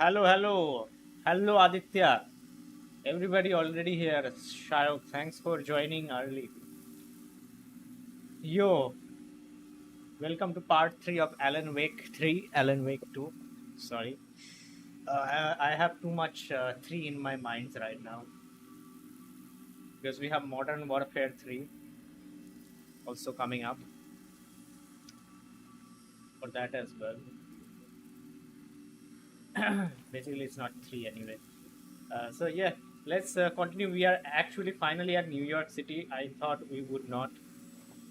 Hello, hello, hello, Aditya. Everybody already here. Shahrukh, thanks for joining early. Yo, welcome to part 3 of Alan Wake 3, Alan Wake 2. Sorry. I have too much 3 in my mind right now because we have Modern Warfare 3 also coming up for that as well. Basically, it's not 3 anyway. So yeah, let's continue. We are actually finally at New York City. I thought we would not.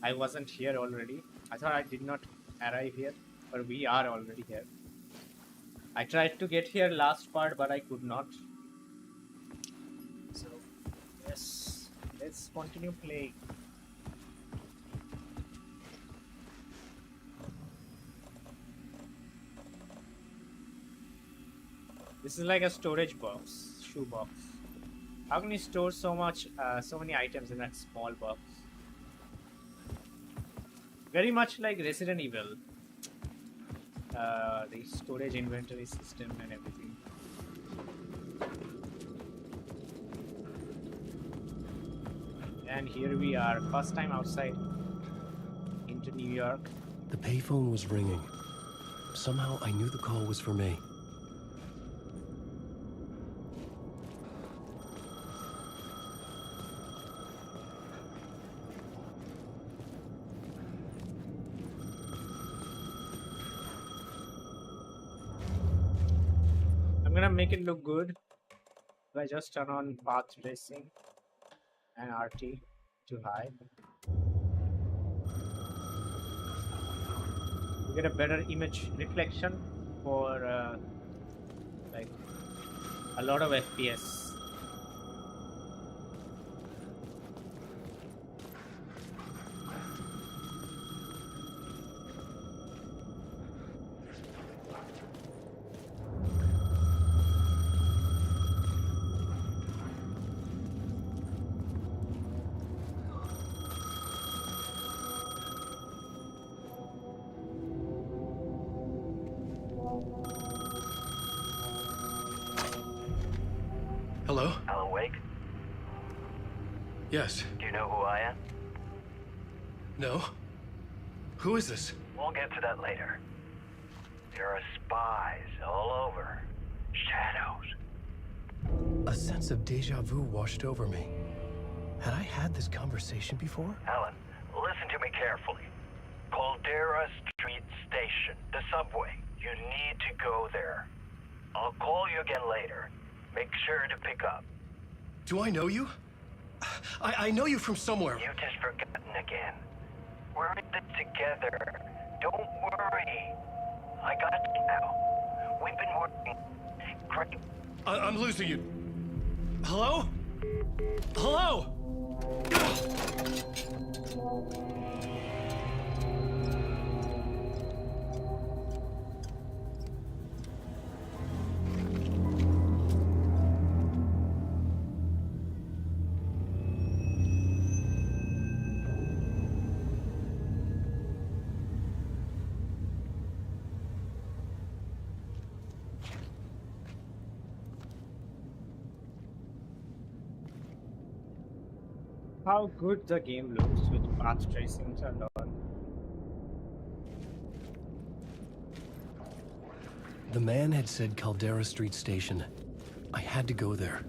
I wasn't here already. I thought I did not arrive here, but we are already here. I tried to get here last part, but I could not. So yes, let's continue playing. This is like a storage box, shoe box. How can you store so many items in that small box? Very much like Resident Evil. The storage inventory system and everything. And here we are, first time outside into New York. The payphone was ringing. Somehow I knew the call was for me. I'm gonna make it look good if I just turn on path tracing and RT to high. You get a better image reflection for like a lot of FPS. Hello? Alan Wake? Yes. Do you know who I am? No? Who is this? We'll get to that later. There are spies all over. Shadows. A sense of deja vu washed over me. Had I had this conversation before? Alan, listen to me carefully. Caldera Street Station, the subway. You need to go there. I'll call you again later. Make sure to pick up. Do I know you? I know you from somewhere. You've just forgotten again. We're in this together. Don't worry. I got you now. We've been working. Great. I'm losing you. Hello? Hello? How good the game looks with path tracing turned on. The man had said Caldera Street Station. I had to go there.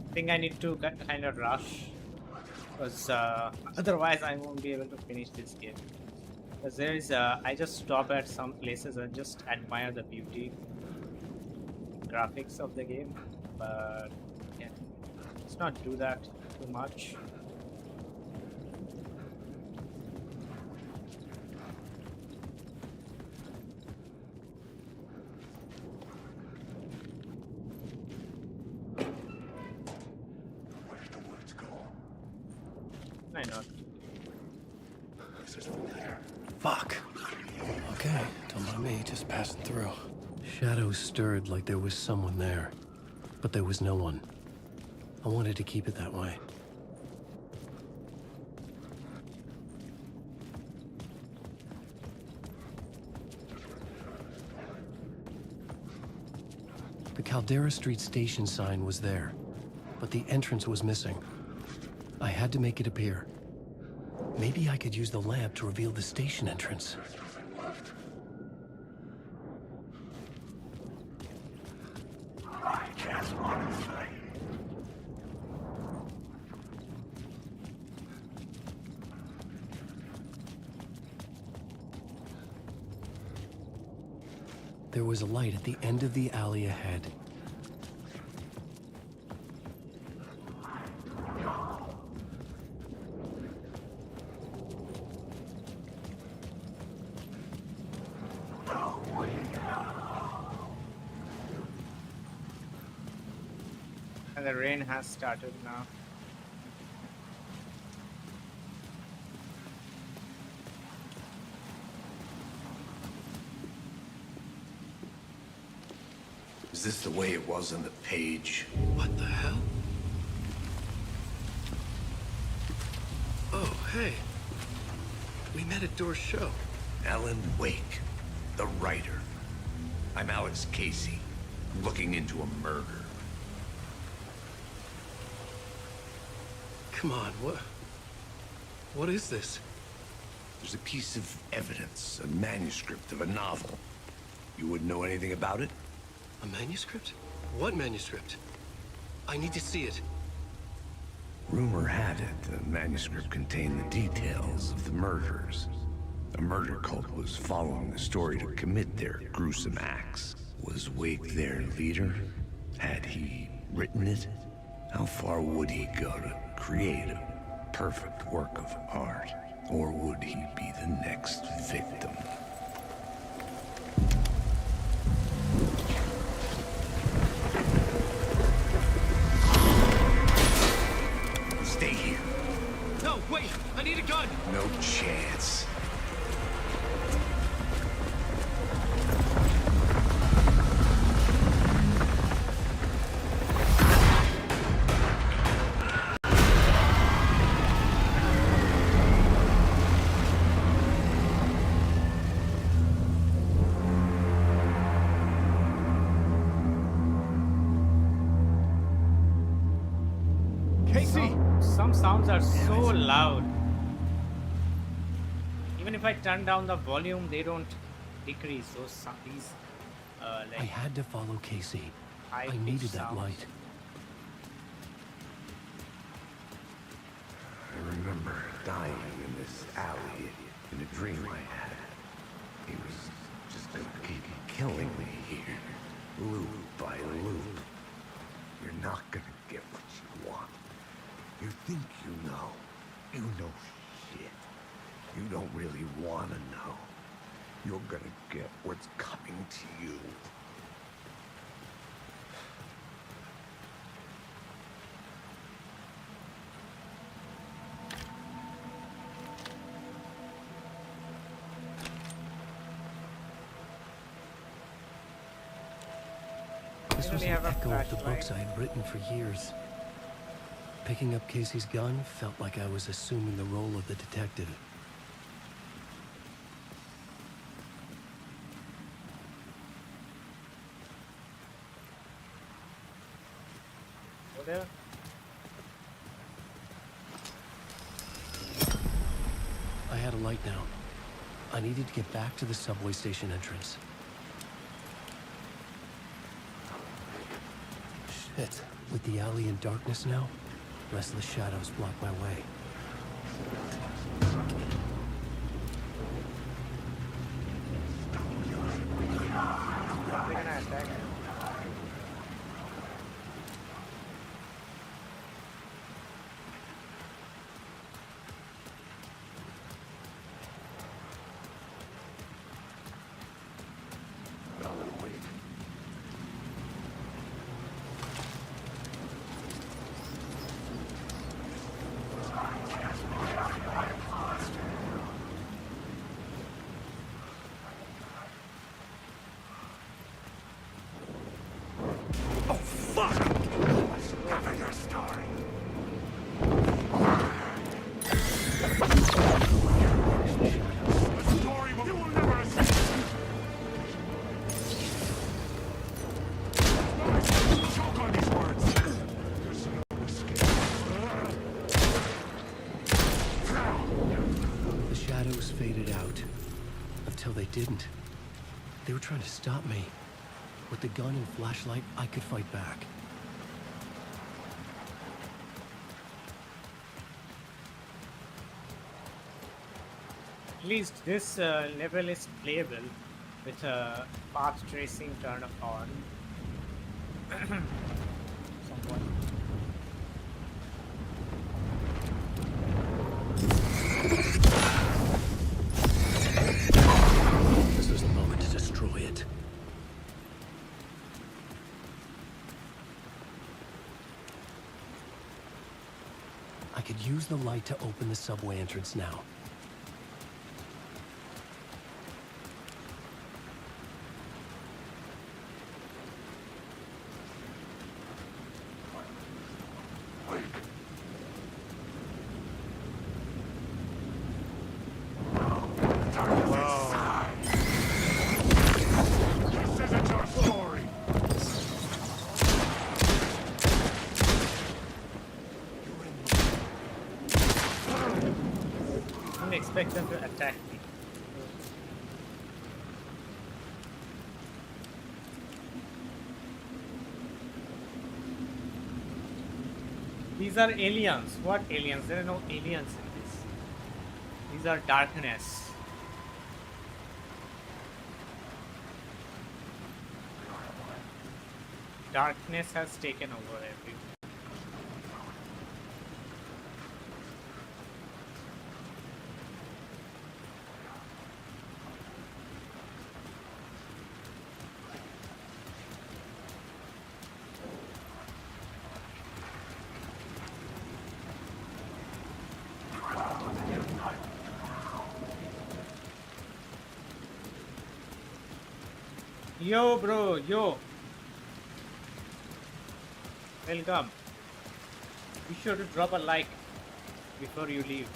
I think I need to kind of rush because otherwise I won't be able to finish this game. Because there is, I just stop at some places and just admire the beauty graphics of the game, but yeah, let's not do that too much. Why not? Fuck. Okay, don't mind. not me, just passing through. Shadows stirred like there was someone there, but there was no one. I wanted to keep it that way. The Caldera Street station sign was there, but the entrance was missing. I had to make it appear. Maybe I could use the lamp to reveal the station entrance. There was a light at the end of the alley ahead. And the rain has started now. Is this the way it was on the page? What the hell? Oh, hey. We met at Door's show. Alan Wake, the writer. I'm Alex Casey, looking into a murder. Come on, what is this? There's a piece of evidence, a manuscript of a novel. You wouldn't know anything about it? A manuscript? What manuscript? I need to see it. Rumor had it the manuscript contained the details of the murders. A murder cult was following the story to commit their gruesome acts. Was Wake their leader? Had he written it? How far would he go to create a perfect work of art? Or would he be the next victim? Stay here. No, wait! I need a gun! No chance. Some sounds are so loud. Even if I turn down the volume, they don't decrease. These like I had to follow Casey. I high-pitched needed that sounds. light. I remember dying in this alley in a dream I had. He was just gonna keep killing me here, loop by loop. You're not gonna get what you want. You think you know. You know shit. You don't really want to know. You're gonna get what's coming to you. This was really an have a echo of the flashlight. books I had written for years. Picking up Casey's gun felt like I was assuming the role of the detective. Over there. I had a light now. I needed to get back to the subway station entrance. Shit. With the alley in darkness now, restless shadows block my way. They're gonna attack. They were trying to stop me. With the gun and flashlight, I could fight back. At least this level is playable with path tracing turned on. Somewhat. This is the moment to destroy it. I could use the light to open the subway entrance now. Expect them to attack me. These are aliens. What aliens? There are no aliens in this. These are darkness. Darkness has taken over everything. Yo, bro, yo. Welcome. Be sure to drop a like before you leave.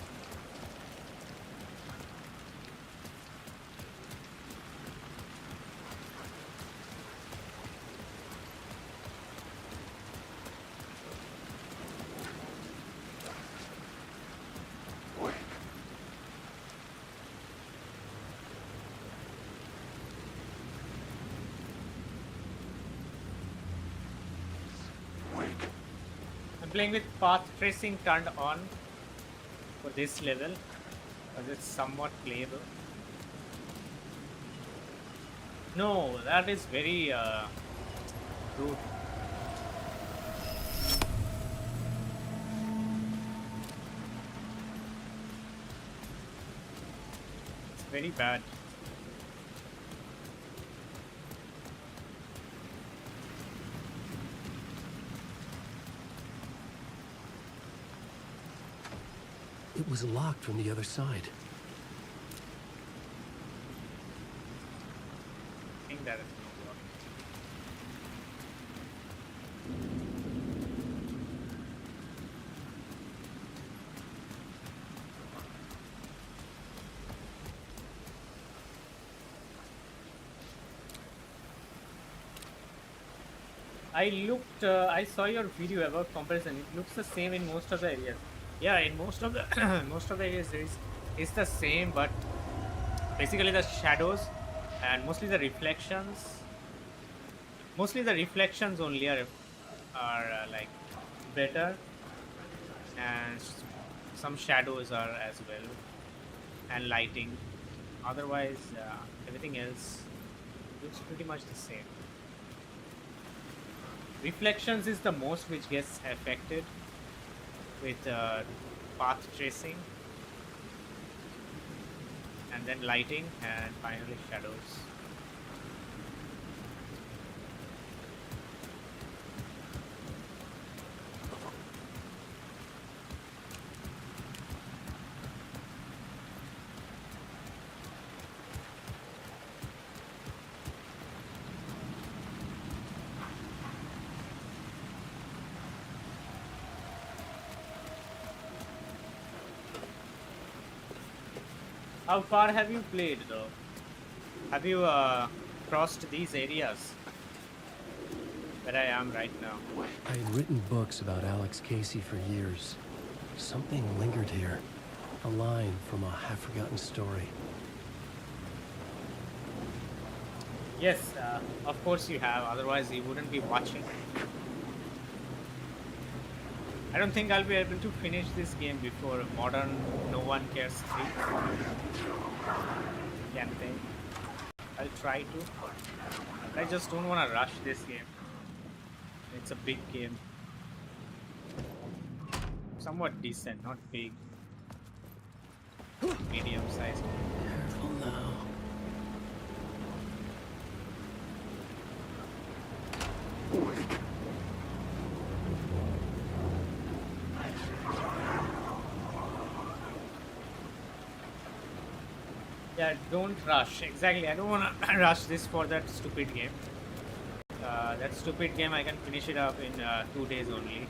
Playing with path tracing turned on for this level because it's somewhat playable. No, that is very rude. It's very bad. It was locked from the other side. I think that is not working. I saw your video about comparison. It looks the same in most of the areas. Yeah, in most of the most of the areas it's the same, but basically the shadows and mostly the reflections only are like better, and some shadows are as well, and lighting. Otherwise everything else looks pretty much the same. Reflections is the most which gets affected with path tracing, and then lighting, and finally shadows. How far have you played though? Have you crossed these areas where I am right now? I had written books about Alex Casey for years. Something lingered here. A line from a half-forgotten story. Yes, of course you have. Otherwise, you wouldn't be watching. I don't think I'll be able to finish this game before Modern No One Cares 3 campaign. I'll try to. I just don't want to rush this game. It's a big game. Somewhat decent, not big. Medium sized. Careful now. Yeah, don't rush. Exactly. I don't want to rush this for that stupid game. That stupid game, I can finish it up in 2 days only.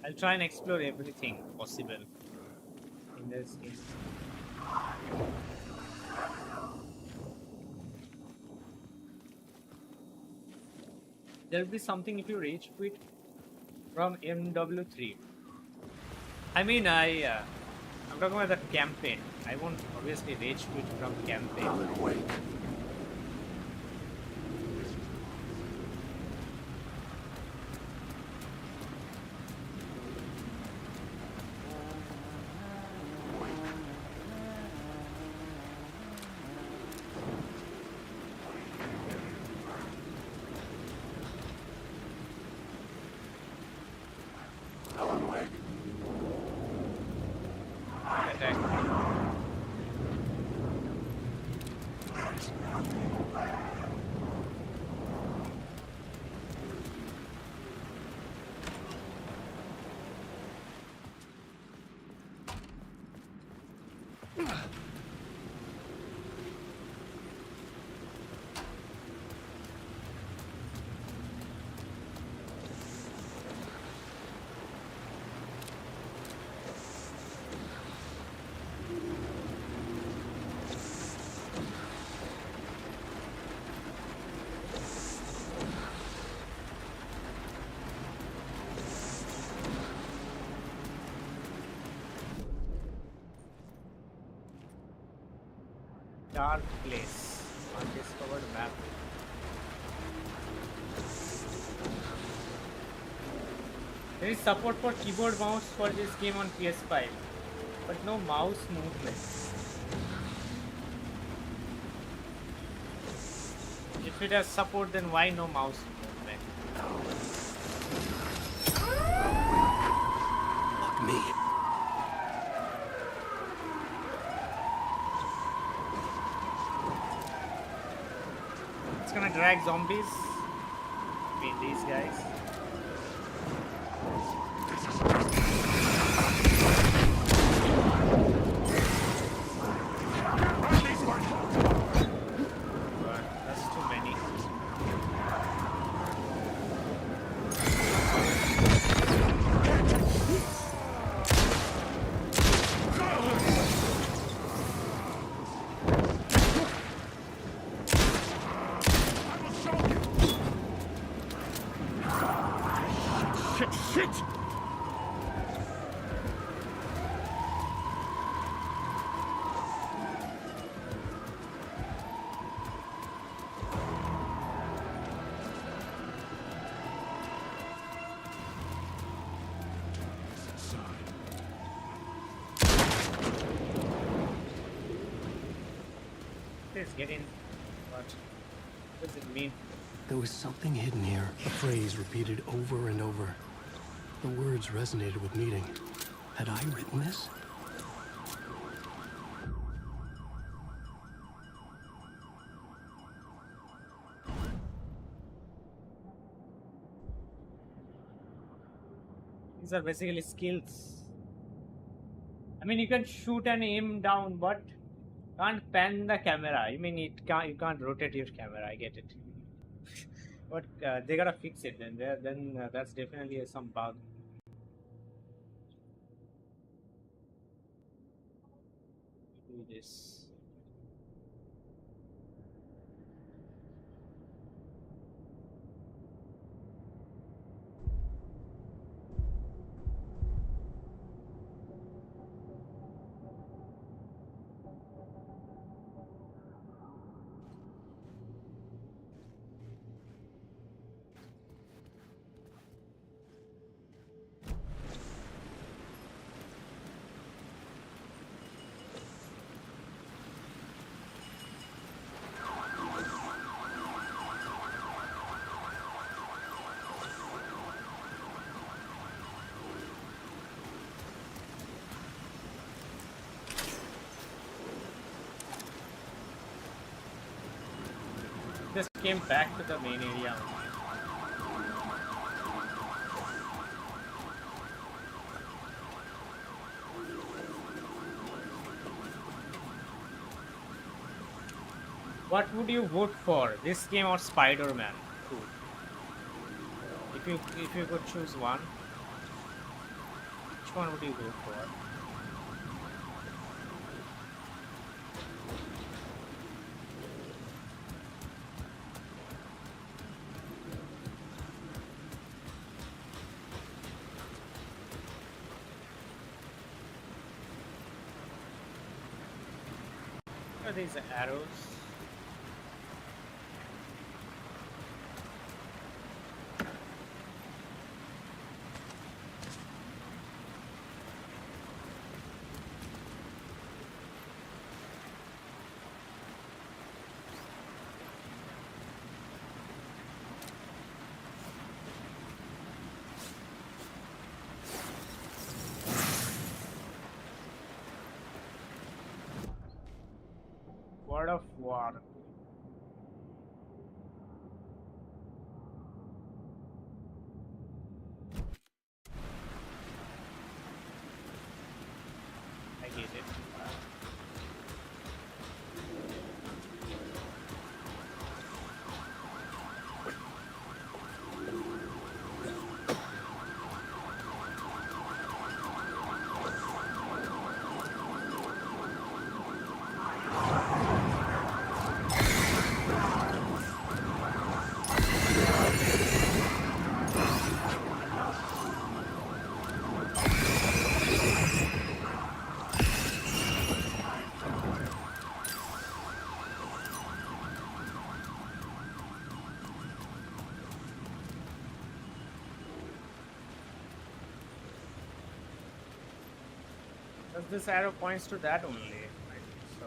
I'll try and explore everything possible in this game. There'll be something if you rage quit from MW3. I mean, I'm talking about the campaign. I won't obviously rage quit from campaign. Attack. Dark place. Undiscovered map. There is support for keyboard mouse for this game on PS5, but no mouse movement. If it has support, then why no mouse movement? Fuck me. It's gonna drag zombies. I mean, these guys. But that's too many. Shit! Please get in. What does it mean? There was something hidden here, a phrase repeated over and over. The words resonated with meaning. Had I written this? These are basically skills. I mean, you can shoot and aim down, but can't pan the camera. I mean, you can't rotate your camera. I get it. But they gotta fix it. Then that's definitely some bug. do this. Just came back to the main area. What would you vote for, this game or Spider-Man 2? If you could choose one, which one would you vote for? Are these arrows? Word of War. I get it. This arrow points to that only. I think so.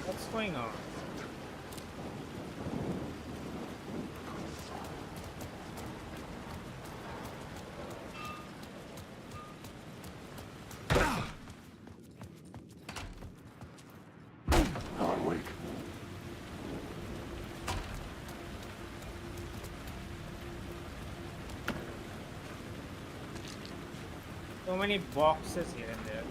What's going on? So many boxes here and there.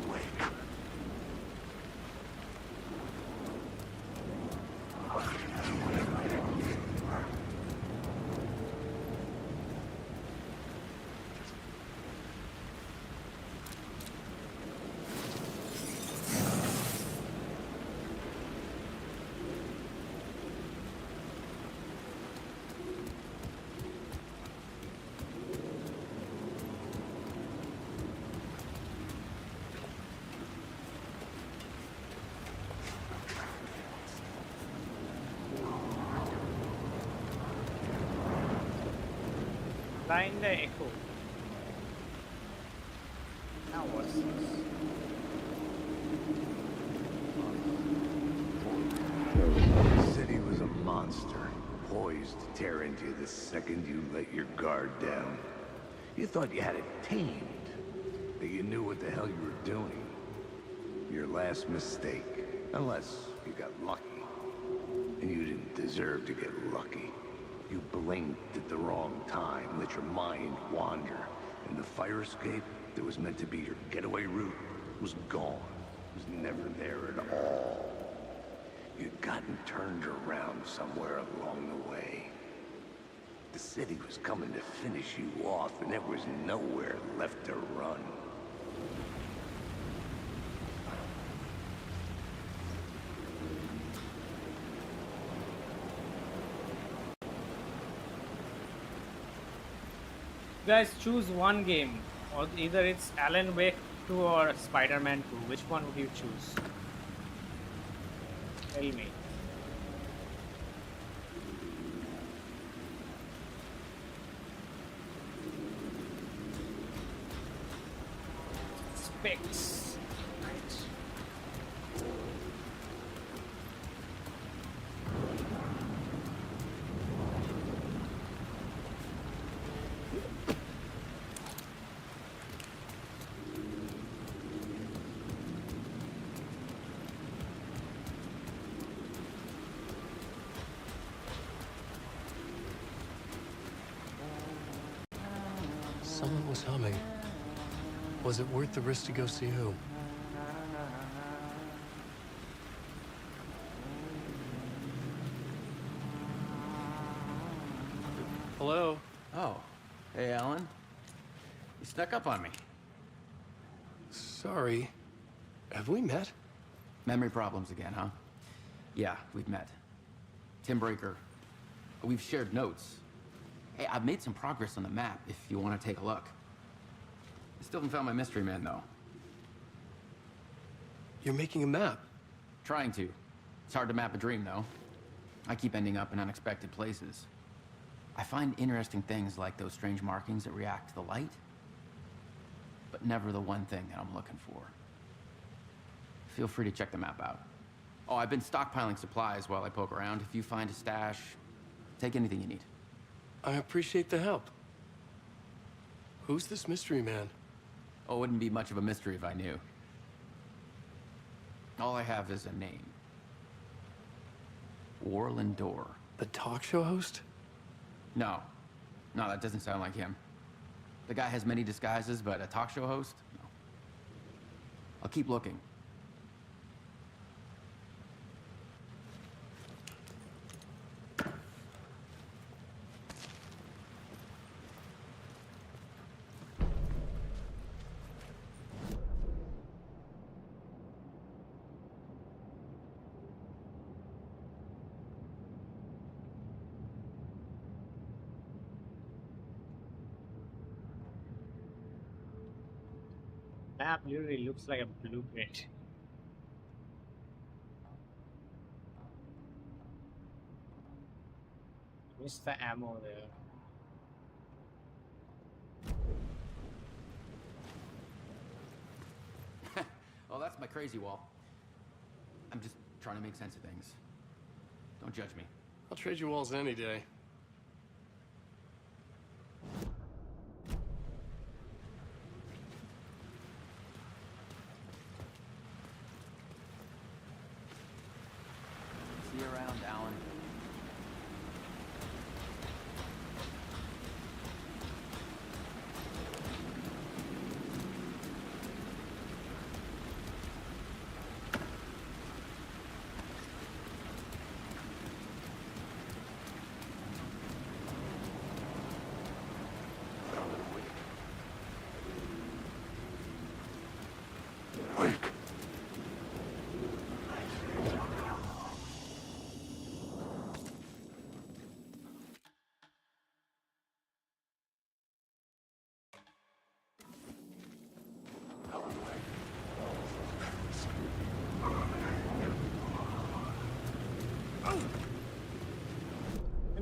Kinda echo. Now what's this? The city was a monster, poised to tear into you the second you let your guard down. You thought you had it tamed, that you knew what the hell you were doing. Your last mistake, unless you got lucky. And you didn't deserve to get lucky. You blinked at the wrong time, let your mind wander, and the fire escape that was meant to be your getaway route was gone. It was never there at all. You'd gotten turned around somewhere along the way. The city was coming to finish you off, and there was nowhere left to run. Guys, choose one game, or either it's Alan Wake 2 or Spider-Man 2. Which one would you choose? Tell me. Specs. Right. Someone was humming. Was it worth the risk to go see who? Hello? Oh, hey, Alan. You snuck up on me. Sorry. Have we met? Memory problems again, huh? Yeah, we've met. Tim Breaker. We've shared notes. Hey, I've made some progress on the map if you want to take a look. I still haven't found my mystery man, though. You're making a map. Trying to. It's hard to map a dream, though. I keep ending up in unexpected places. I find interesting things like those strange markings that react to the light, but never the one thing that I'm looking for. Feel free to check the map out. Oh, I've been stockpiling supplies while I poke around. If you find a stash, take anything you need. I appreciate the help. Who's this mystery man? Oh, it wouldn't be much of a mystery if I knew. All I have is a name. Warland Door. The talk show host? No. No, that doesn't sound like him. The guy has many disguises, but a talk show host? No. I'll keep looking. Map literally looks like a blueprint. Missed the ammo there. Well, that's my crazy wall. I'm just trying to make sense of things. Don't judge me. I'll trade you walls any day. See you around, Alan.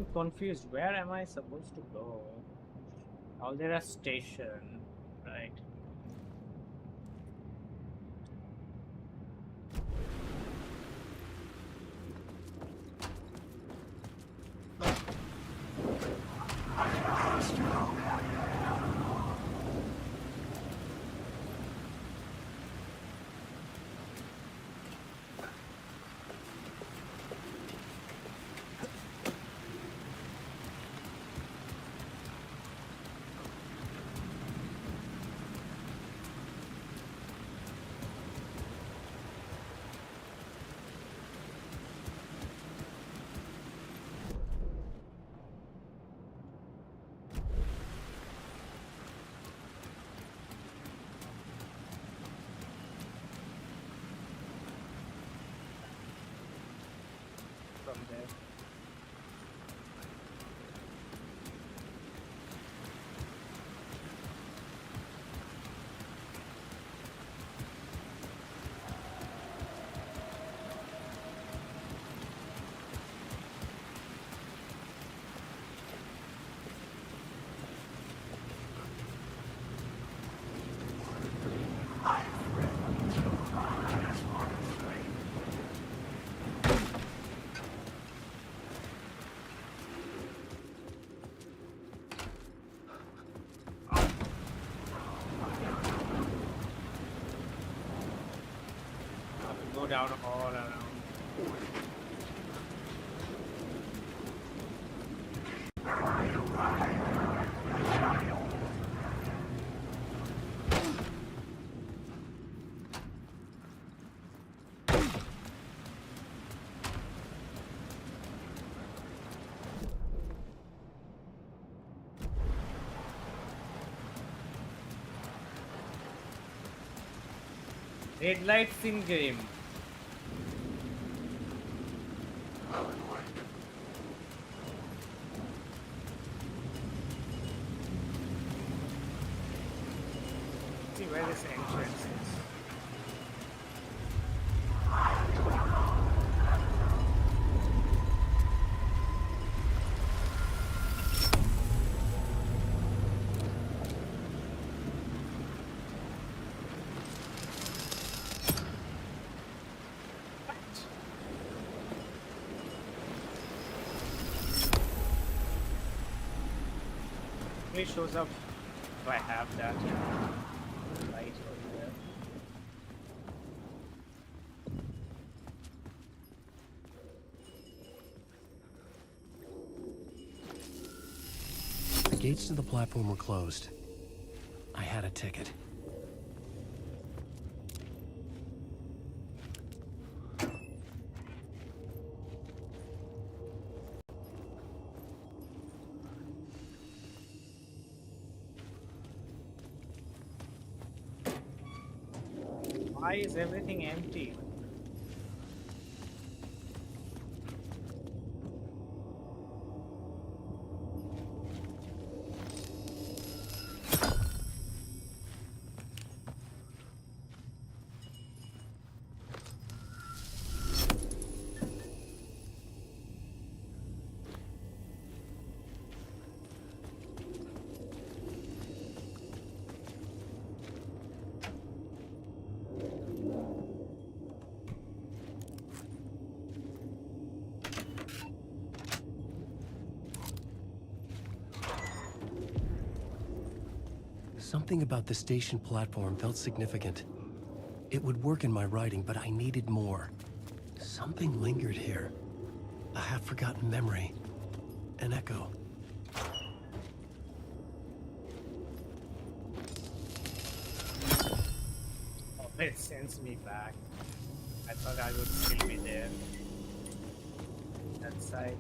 I'm confused. Where am I supposed to go? Caldera Station, right? From there. Go down all around. Red lights in game. See where this entrance is. It shows up if I have that light over there. The gates to the platform were closed. I had a ticket. Why is everything empty? Something about the station platform felt significant. It would work in my writing, but I needed more. Something lingered here. A half-forgotten memory. An echo. Oh, it sends me back. I thought I would still be there. That side.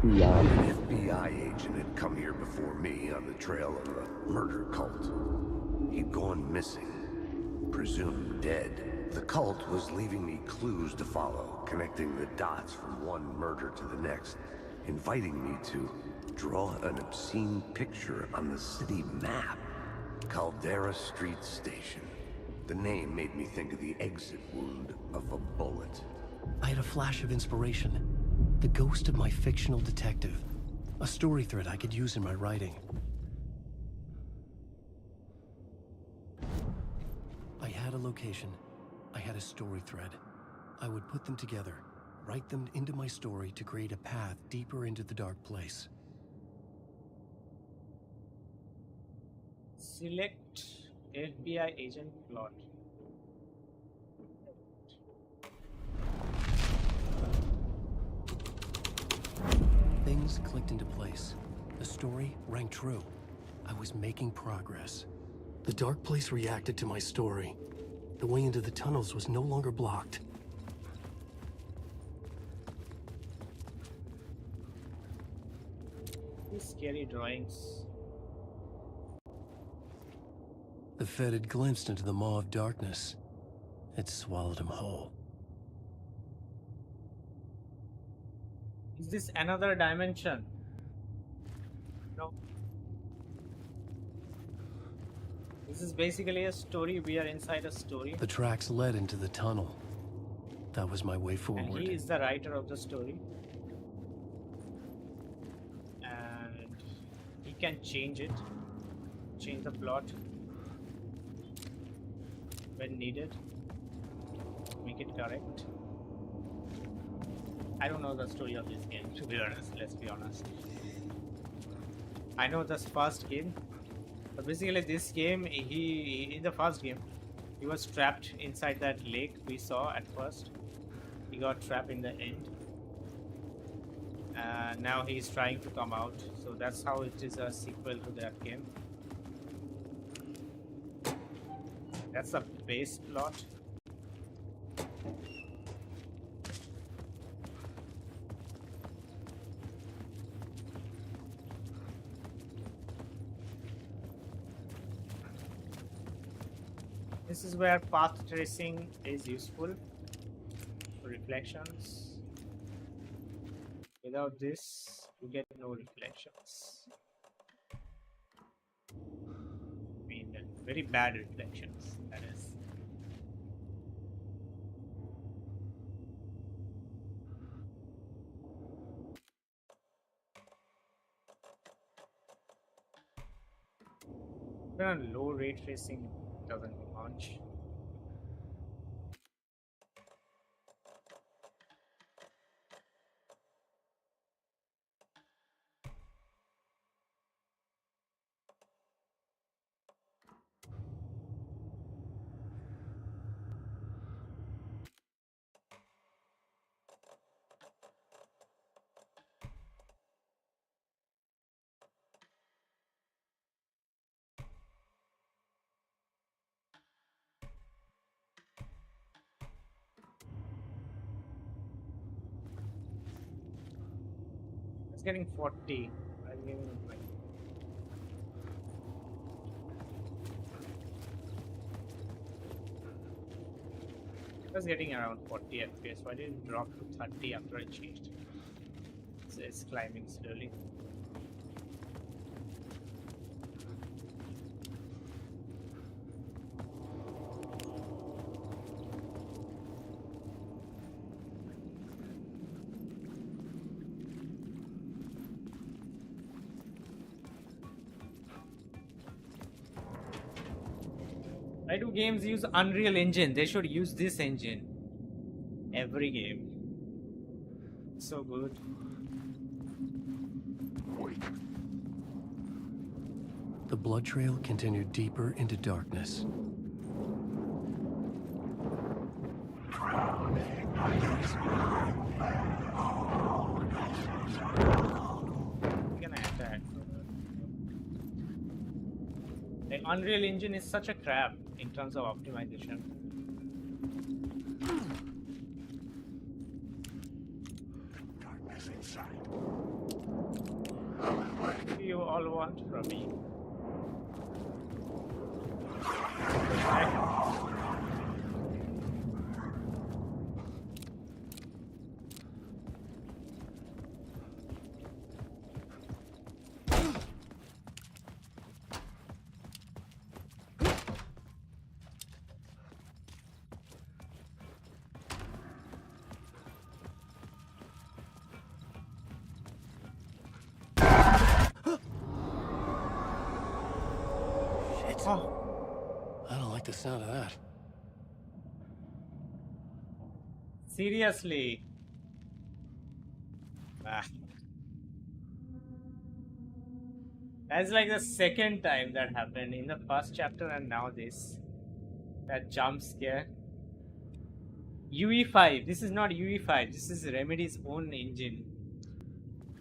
An FBI agent had come here before me on the trail of a murder cult. He'd gone missing, presumed dead. The cult was leaving me clues to follow, connecting the dots from one murder to the next, inviting me to draw an obscene picture on the city map. Caldera Street Station. The name made me think of the exit wound of a bullet. I had a flash of inspiration. The ghost of my fictional detective. A story thread I could use in my writing. I had a location. I had a story thread. I would put them together, write them into my story to create a path deeper into the dark place. Select FBI agent plot. Things clicked into place. The story rang true. I was making progress. The dark place reacted to my story. The way into the tunnels was no longer blocked. These scary drawings. The Fed had glimpsed into the maw of darkness. It swallowed him whole. Is this another dimension? No. This is basically a story. We are inside a story. The tracks led into the tunnel. That was my way And forward. he is the writer of the story. And he can change it. Change the plot when needed. Make it correct. I don't know the story of this game, to be honest. Let's be honest. I know this first game, but basically this game, in the first game, he was trapped inside that lake we saw at first. He got trapped in the end. Now he's trying to come out, so that's how it is a sequel to that game. That's the base plot. This is where path tracing is useful for reflections. Without this, you get no reflections. I mean, very bad reflections, that is. Even on low ray tracing, doesn't do much. It's getting 40. I'm giving it like it was getting around 40 FPS, so I didn't drop to 30 after I changed. So it's climbing slowly. Why do games use Unreal Engine? They should use this engine. Every game. So good. The blood trail continued deeper into darkness. I'm gonna add that. The Unreal Engine is such a crap in terms of optimization. Darkness inside. What do you all want from me? like the sound of that. Seriously. Ah. That's like the second time that happened in the first chapter and now this. That jump scare. UE5. This is not UE5. This is Remedy's own engine.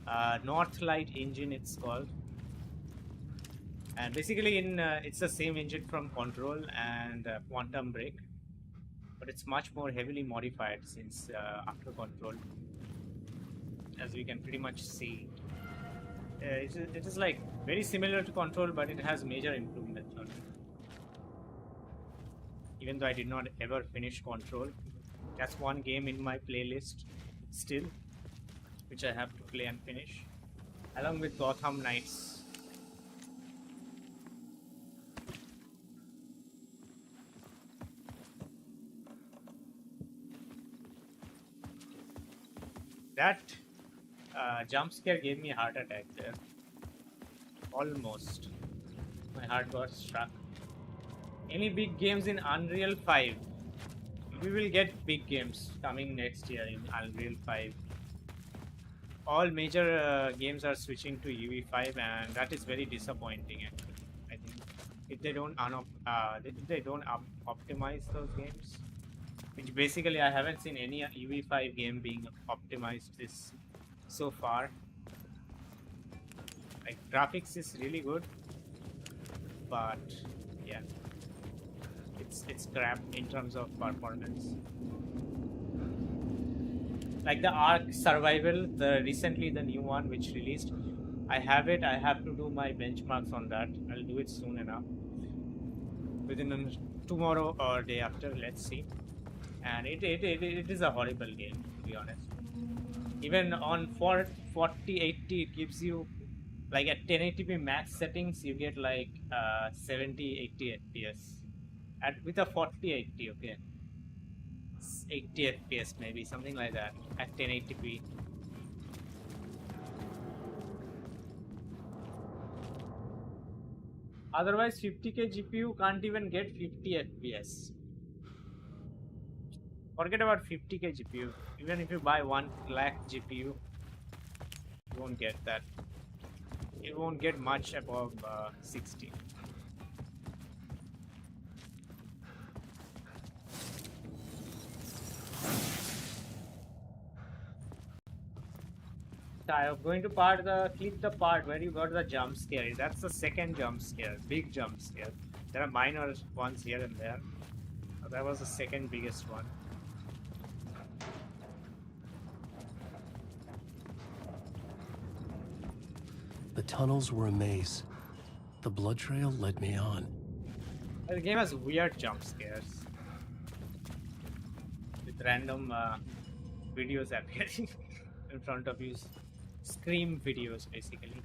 Northlight engine it's called. And basically it's the same engine from Control and Quantum Break. But it's much more heavily modified since after Control. As we can pretty much see. It is like very similar to Control, but it has major improvements on it. Even though I did not ever finish Control, that's one game in my playlist still, which I have to play and finish, along with Gotham Knights. That jump scare gave me a heart attack there. Almost. My heart got struck. Any big games in Unreal 5? We will get big games coming next year in Unreal 5. All major games are switching to UE5 and that is very disappointing actually. I think if they don't optimize those games, which basically I haven't seen any UE5 game being optimized this so far. Like graphics is really good, but yeah, it's crap in terms of performance. Like the Ark Survival, recently the new one which released, I have it. I have to do my benchmarks on that. I'll do it soon enough, within tomorrow or day after. Let's see. And it is a horrible game, to be honest. Even on 4080 it gives you like at 1080p max settings you get like 70-80 FPS with a 4080, okay, 80 FPS maybe, something like that at 1080p. Otherwise 50k GPU can't even get 50 FPS. Forget about 50k GPU. Even if you buy 1 lakh GPU, you won't get that. It won't get much above 60. So I'm going to click the part where you got the jump scare. That's the second jump scare, big jump scare. There are minor ones here and there. That was the second biggest one. The tunnels were a maze. The blood trail led me on. The game has weird jump scares with random videos appearing in front of you. Scream videos, basically.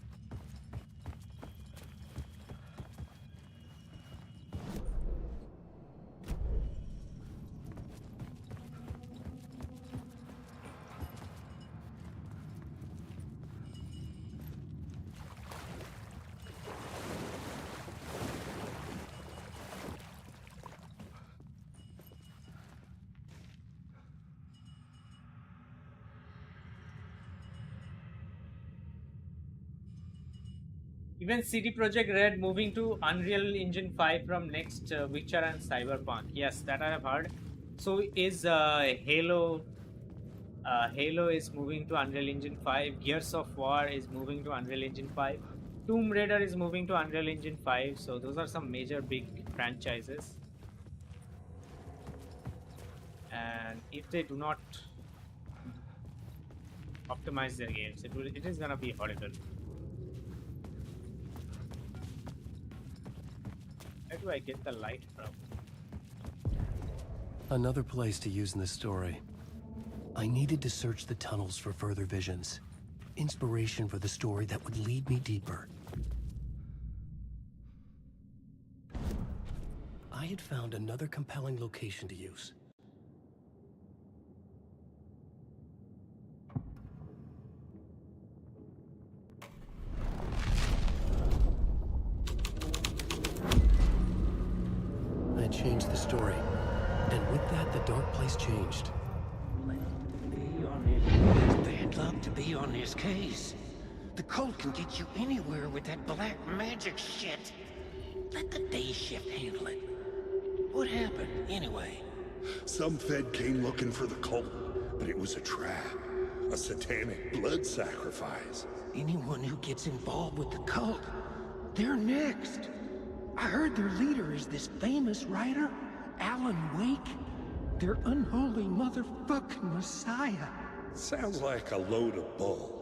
Even CD Projekt Red moving to Unreal Engine 5 from next Witcher and Cyberpunk. Yes, that I have heard. So is Halo. Halo is moving to Unreal Engine 5. Gears of War is moving to Unreal Engine 5. Tomb Raider is moving to Unreal Engine 5. So those are some major big franchises. And if they do not optimize their games, it is gonna be horrible. Where do I get the light from? Another place to use in the story. I needed to search the tunnels for further visions. Inspiration for the story that would lead me deeper. I had found another compelling location to use. changed the story. And with that, the dark place changed. Be on his bad luck to be on this case. The cult can get you anywhere with that black magic shit. Let the day shift handle it. What happened, anyway? Some Fed came looking for the cult, but it was a trap. A satanic blood sacrifice. Anyone who gets involved with the cult, they're next. I heard their leader is this famous writer, Alan Wake. Their unholy motherfucking messiah. Sounds like a load of bull.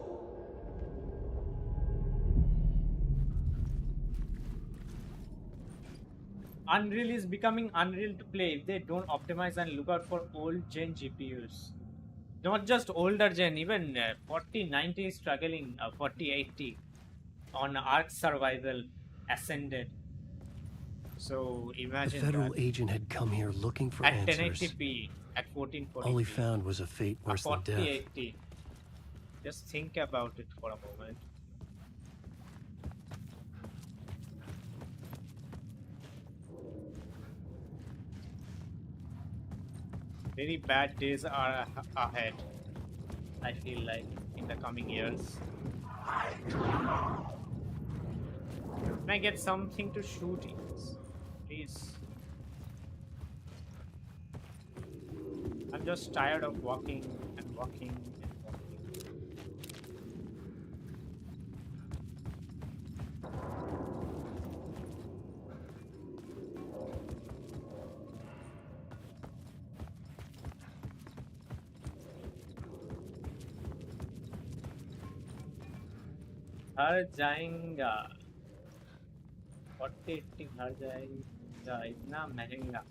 Unreal is becoming unreal to play if they don't optimize and look out for old gen GPUs. Not just older gen, even 4090 is struggling, 4080 on Arc Survival Ascended. So The imagine federal that. agent had come here looking for At answers. 1080p, at 1440p. All he found was a fate worse than death. 4080. Just think about it for a moment. Very bad days are ahead, I feel like, in the coming years. Can I get something to shoot in this? Please. I'm just tired of walking and walking and walking. हर जाएगा 4080 हर जाएगा इतना महंगा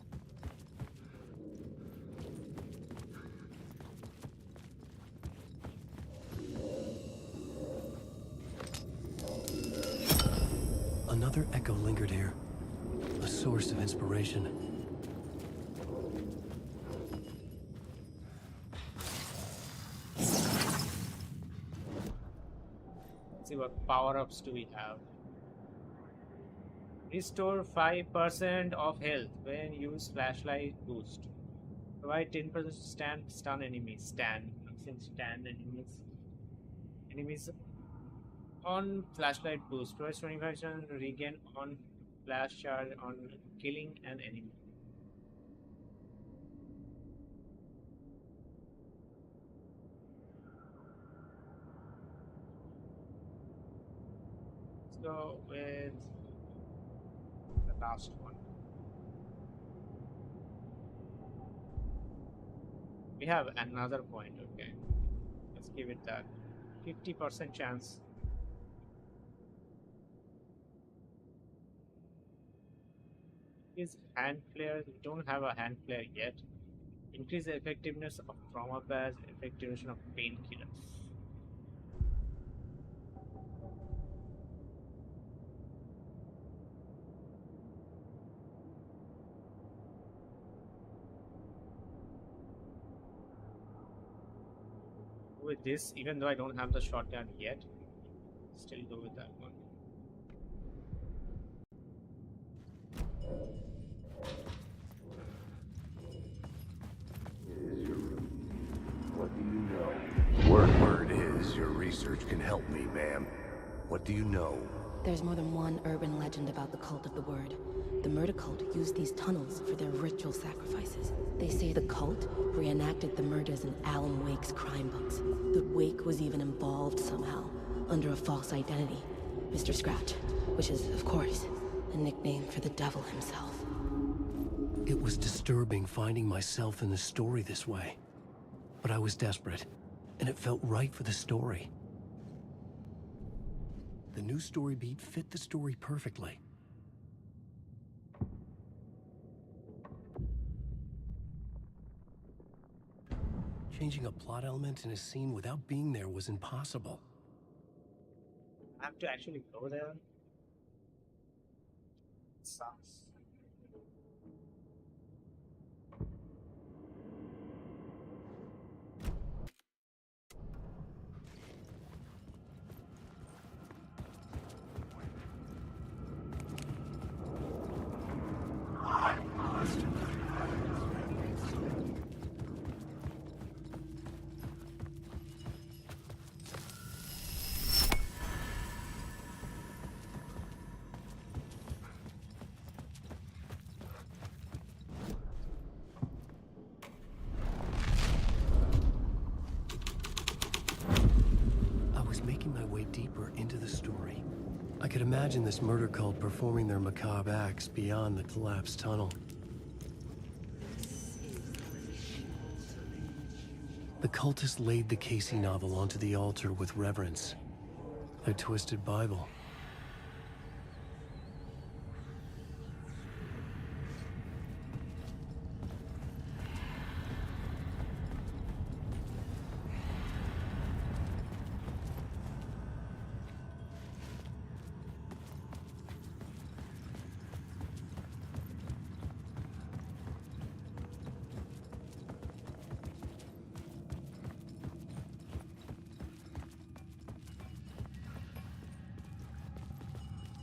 Another echo lingered here, a source of inspiration. Let's see what power-ups do we have. Restore 5% of health when use flashlight boost. Provide 10% stun enemies. Stand enemies. Enemies on flashlight boost. Provide 25% regain on flash charge on killing an enemy. Let's go with the last one. We have another point, okay. Let's give it that. 50% chance. Is hand flare. We don't have a hand flare yet. Increase the effectiveness of trauma pads, effectiveness of painkillers. With this, even though I don't have the shotgun yet, still go with that one. What do you know? Word is your research can help me, ma'am. What do you know? There's more than one urban legend about the Cult of the Word. The murder cult used these tunnels for their ritual sacrifices. They say the cult reenacted the murders in Alan Wake's crime books. That Wake was even involved somehow, under a false identity. Mr. Scratch, which is, of course, a nickname for the devil himself. It was disturbing finding myself in the story this way. But I was desperate, and it felt right for the story. The new story beat fit the story perfectly. Changing a plot element in a scene without being there was impossible. I have to actually go there. It sucks. I must deeper into the story. I could imagine this murder cult performing their macabre acts beyond the collapsed tunnel. The cultists laid the Casey novel onto the altar with reverence. Their twisted Bible.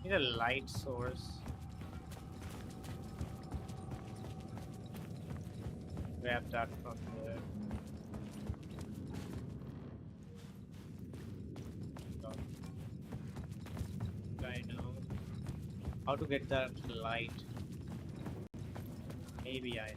Need a light source. Grab that from there. I know how to get that light. Maybe I know.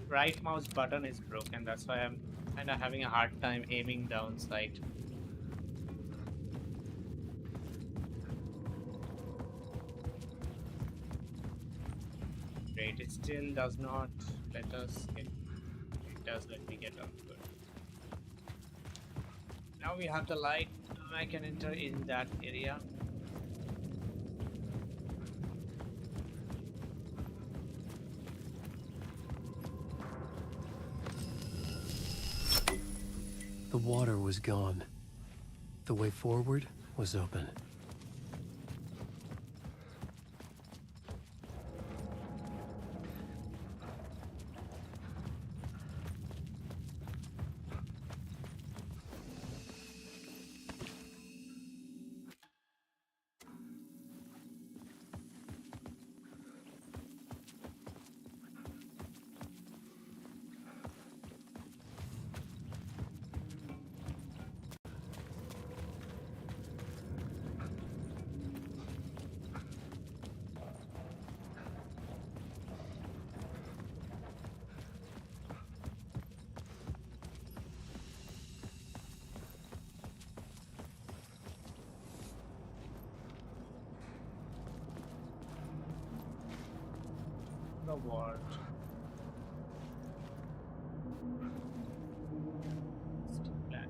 Right mouse button is broken, that's why I'm kind of having a hard time aiming down sight. Great, it still does not let us get. It does let me get up. Good. Now we have the light. I can enter in that area. The water was gone. The way forward was open. The ward. Still flat.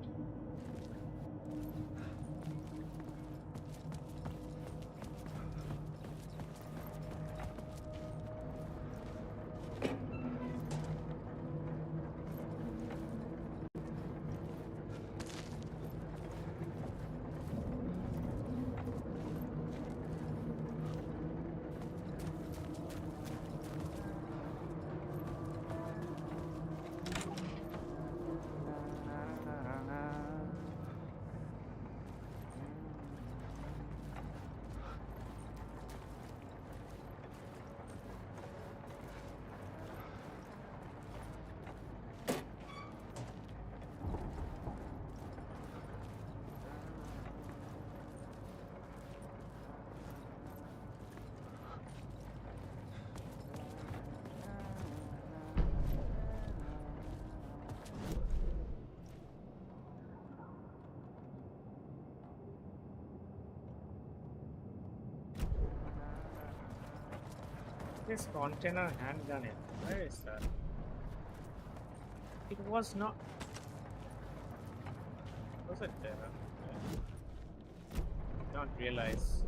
This container handgun in. Where is that? It was not. Was it there? I don't realize.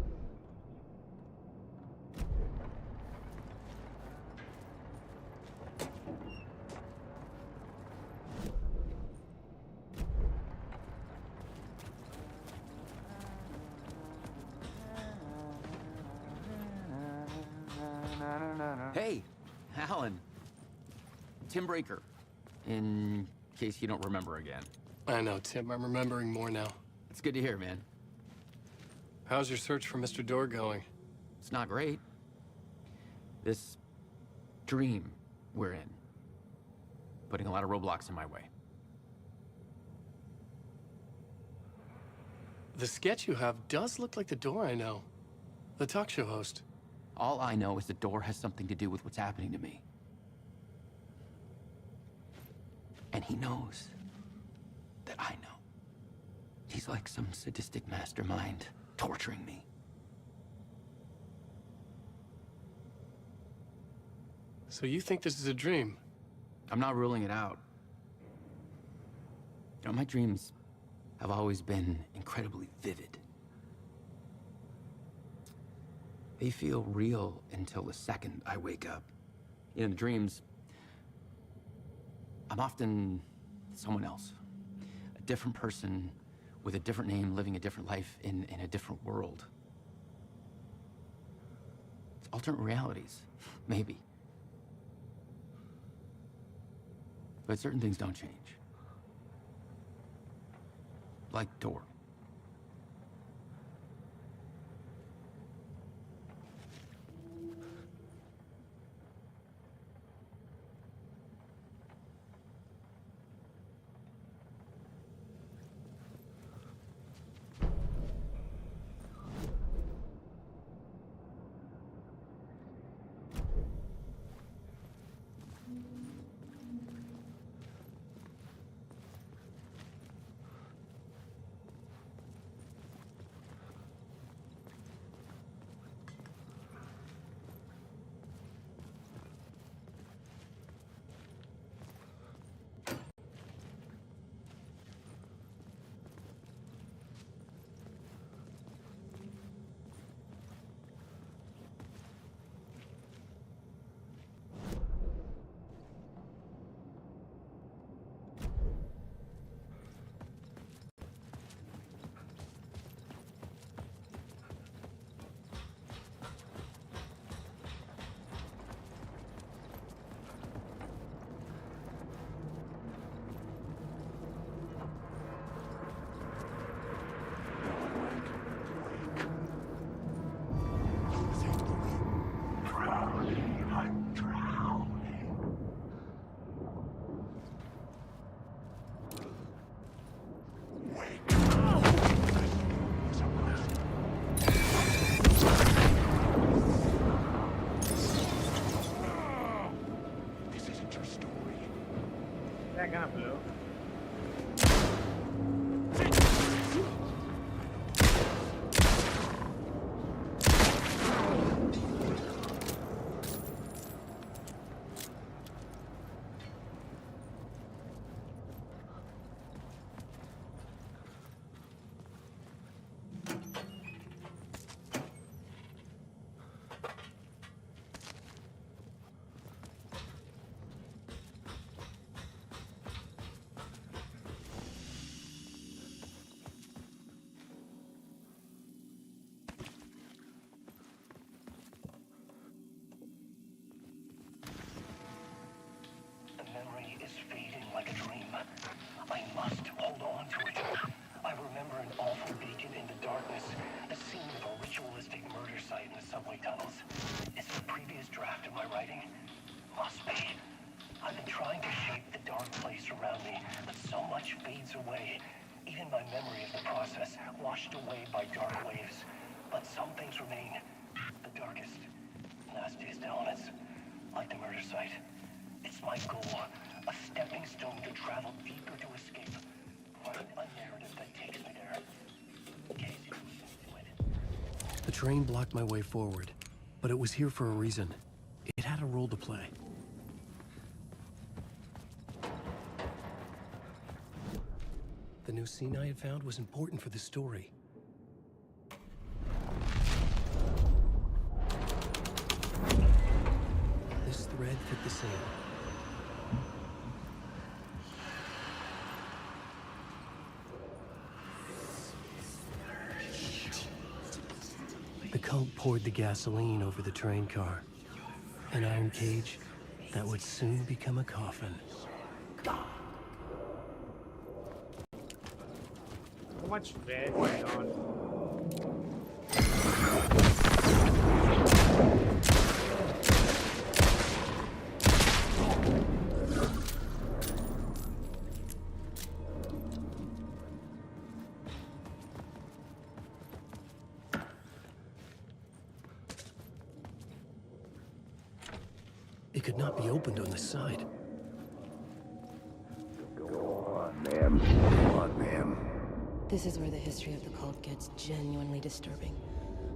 Hey, Alan. Tim Breaker. In case you don't remember again. I know, Tim. I'm remembering more now. It's good to hear, man. How's your search for Mr. Door going? It's not great. This dream we're in, putting a lot of roadblocks in my way. The sketch you have does look like the Door I know. The talk show host. All I know is the Door has something to do with what's happening to me. And he knows that I know. He's like some sadistic mastermind torturing me. So you think this is a dream? I'm not ruling it out. You know, my dreams have always been incredibly vivid. They feel real until the second I wake up. In the dreams, I'm often someone else. A different person with a different name, living a different life in a different world. It's alternate realities, maybe. But certain things don't change. Like Door. That gonna blow. The memory is fading like a dream. I must hold on to it. I remember an awful beacon in the darkness, the scene of a ritualistic murder site in the subway tunnels. Is it a previous draft of my writing? Must be. I've been trying to shape the dark place around me, but so much fades away. Even my memory of the process, washed away by dark waves. But some things remain. The darkest, nastiest elements, like the murder site. It's my goal, a stepping stone to travel deeper to escape. Find a narrative that takes me there. In case you listen to it. The train blocked my way forward, but it was here for a reason. a role to play. The new scene I had found was important for the story. This thread fit the scene. The cult poured the gasoline over the train car. An iron cage that would soon become a coffin. How much red going on? It could not be opened on the side. Go on, ma'am. Go on, ma'am. This is where the history of the cult gets genuinely disturbing.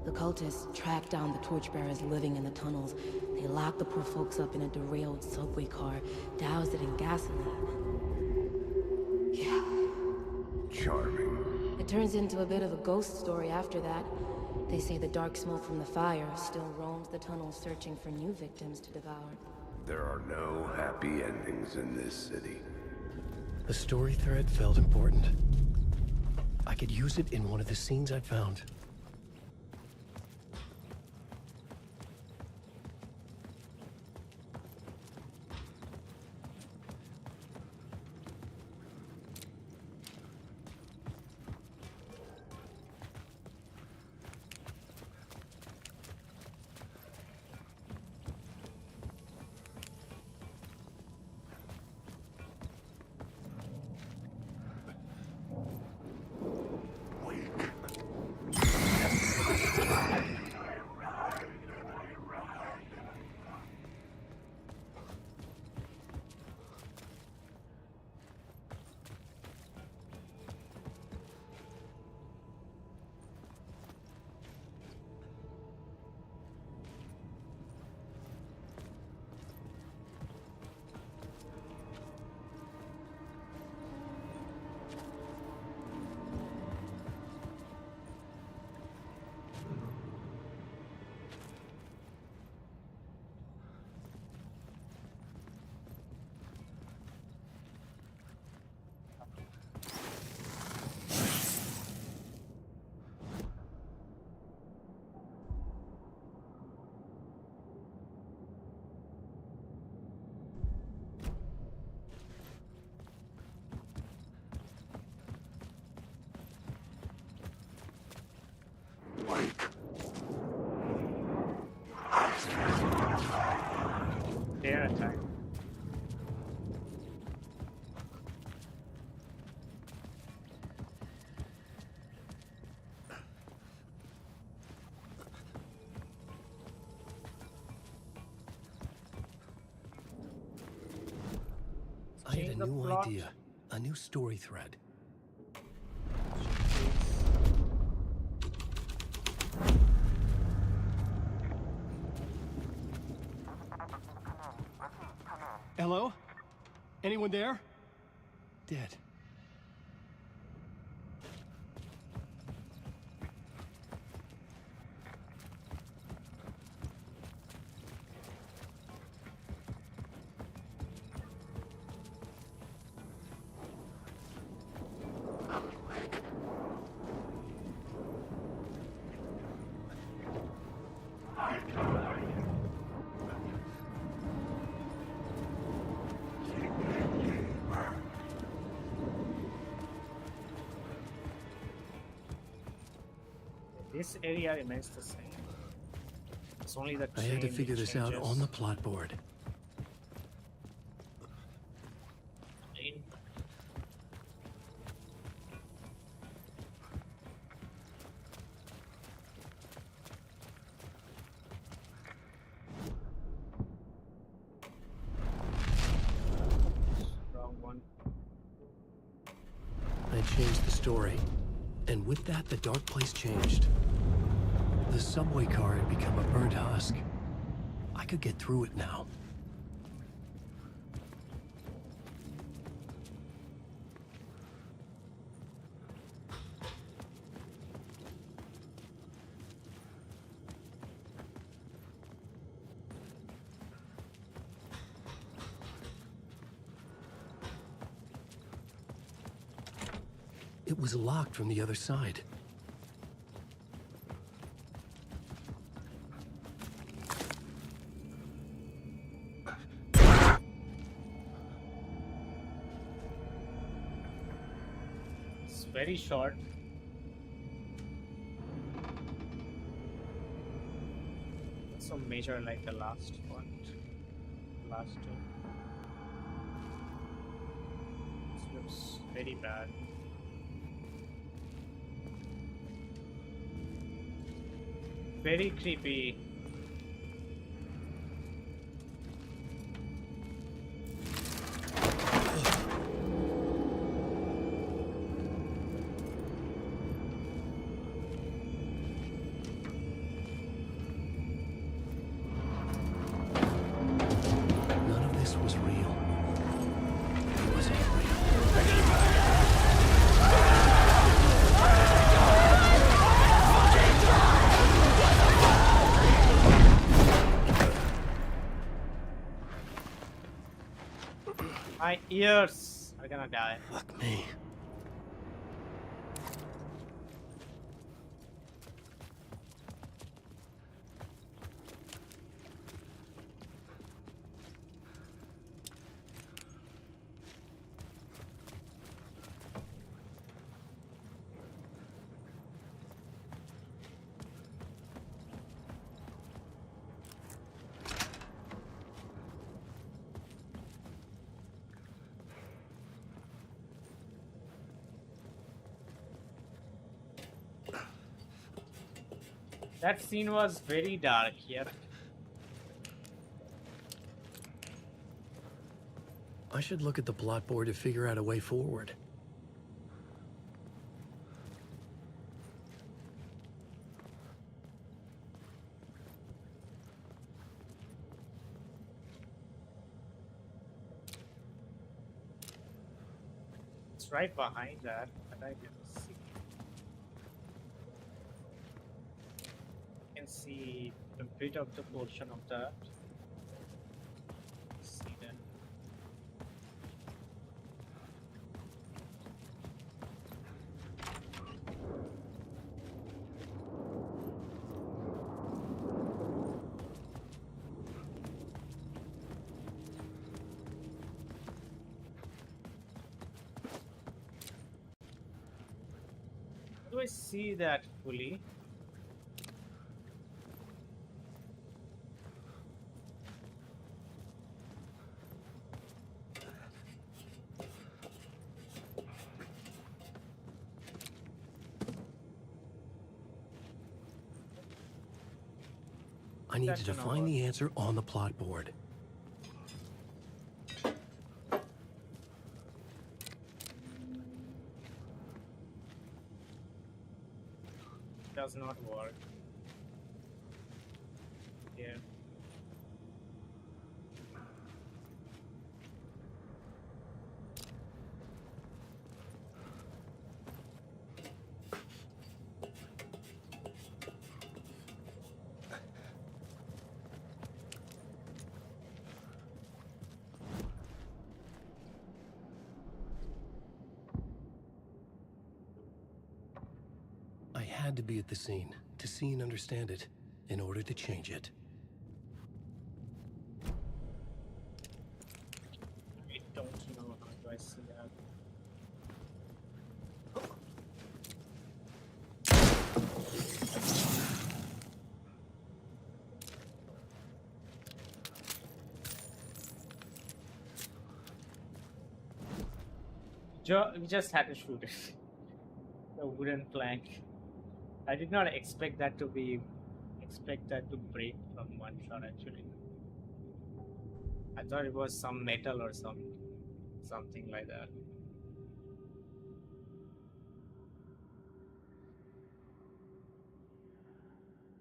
The cultists tracked down the torchbearers living in the tunnels. They locked the poor folks up in a derailed subway car, doused it in gasoline. Yeah. Charming. It turns into a bit of a ghost story after that. They say the dark smoke from the fire still roams the tunnels searching for new victims to devour. There are no happy endings in this city. The story thread felt important. I could use it in one of the scenes I'd found. Their attack. I had Change a the new plot. idea, a new story thread. Hello? Anyone there? Dead. This area remains the same. It's only the I had to chain figure which this out changes. on the plot board. In- Wrong one. I changed the story. And with that, the dark place changed. The subway car had become a burnt husk. I could get through it now. It was locked from the other side. It's very short. So major like the last one. Last two. This looks very bad. Very creepy. None of this was real. It was all real. My ears are gonna die. Fuck me. That scene was very dark, yep. I should look at the plot board to figure out a way forward. It's right behind that, but I didn't see. I can see a bit of the portion of that. See that. How do I see that fully? I need That's to an find hour. the answer on the plot board. Does not work. Yeah. I had to be at the scene to see and understand it in order to change it. I don't know how do I see that. We just had to shoot it. The wooden plank. I did not expect that to break from one shot actually. I thought it was some metal or something like that.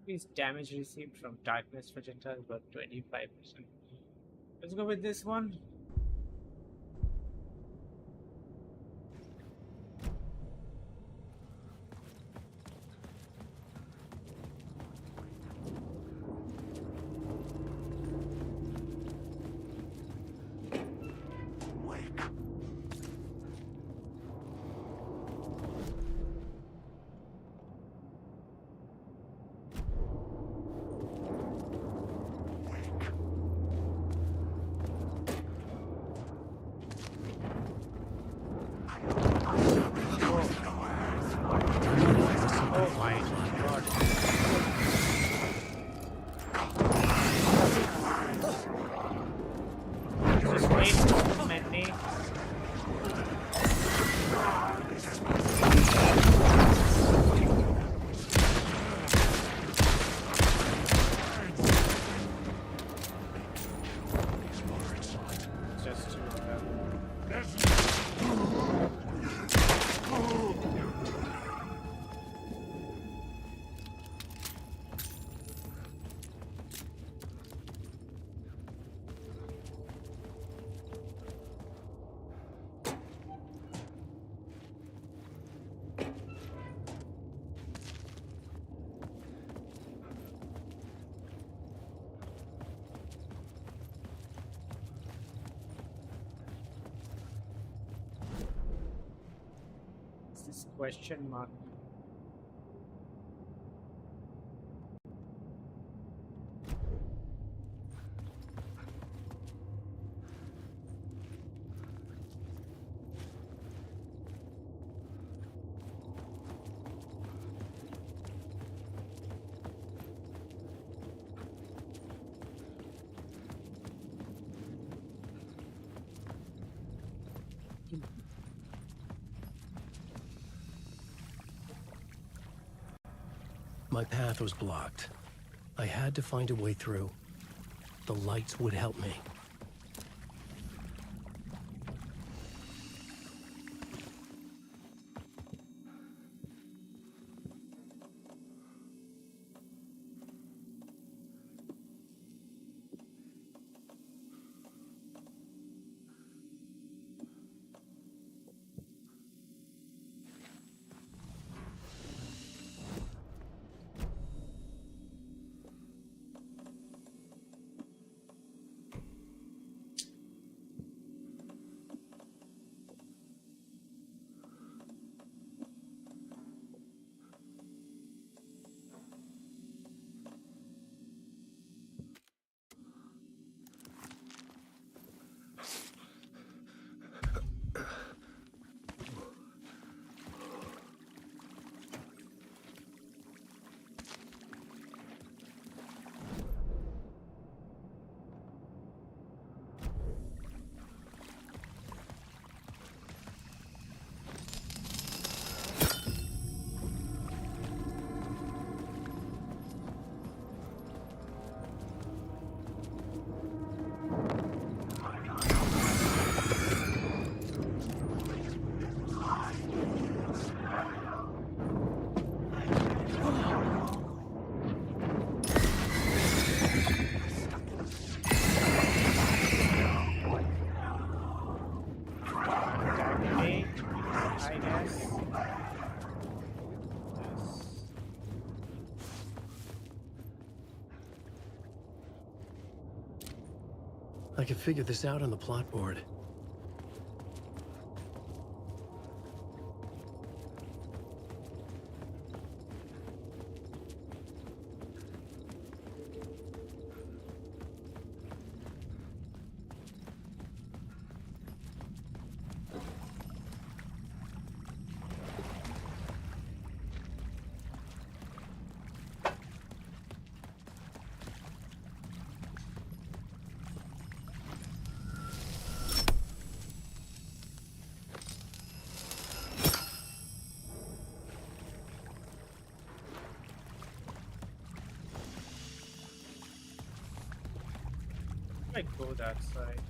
Increased damage received from darkness projectiles by 25%. Let's go with this one. This question mark. My path was blocked. I had to find a way through. The lights would help me. I can figure this out on the plot board. I go that side.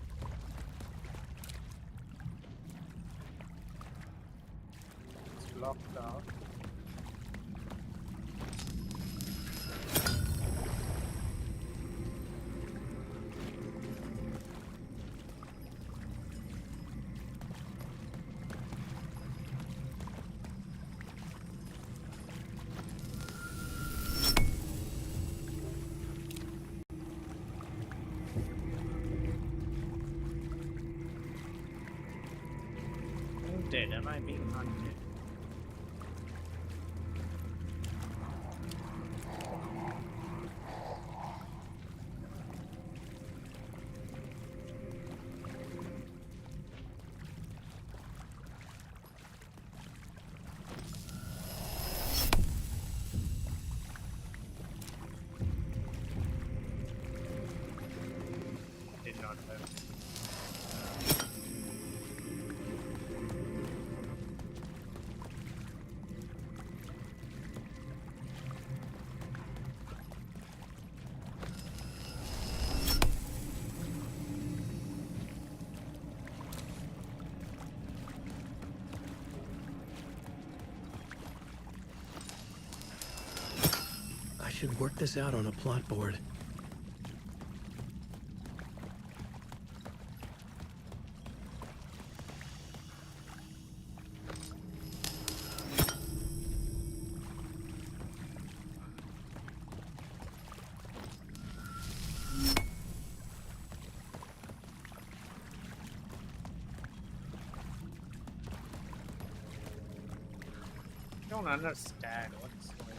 It's locked out. hunted? Am I being hunted? Did not hurt. I should work this out on a plot board. Don't understand what's going on.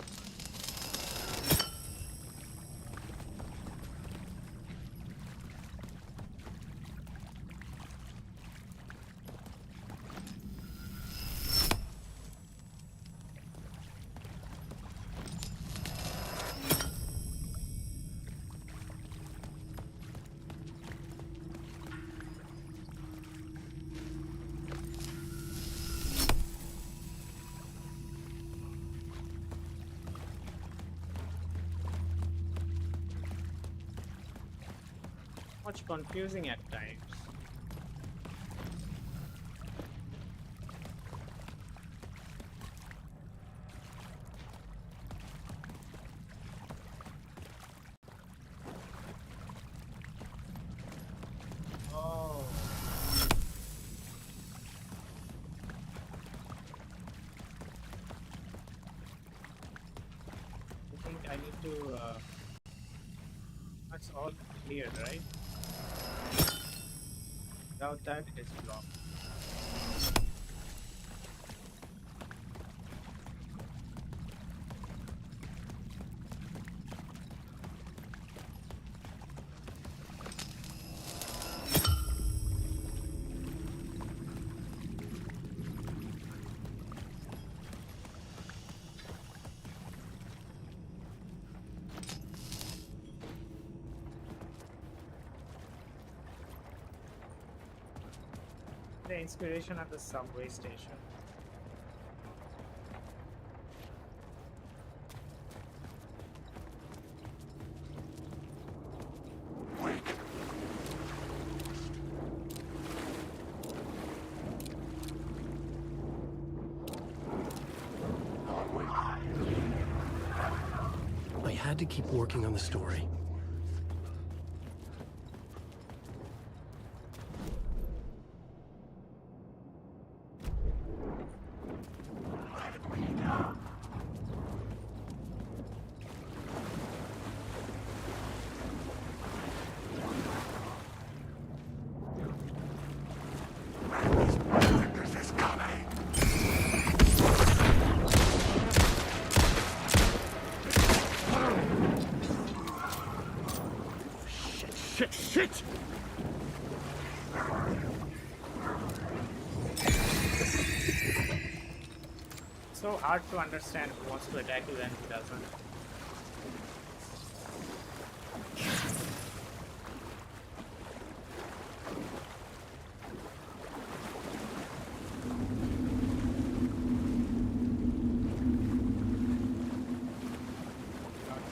Much confusing at times. Oh. I think I need to. That's all clear, right? Now that is blocked. The inspiration at the subway station. I had to keep working on the story. Shit! So hard to understand who wants to attack you and who doesn't.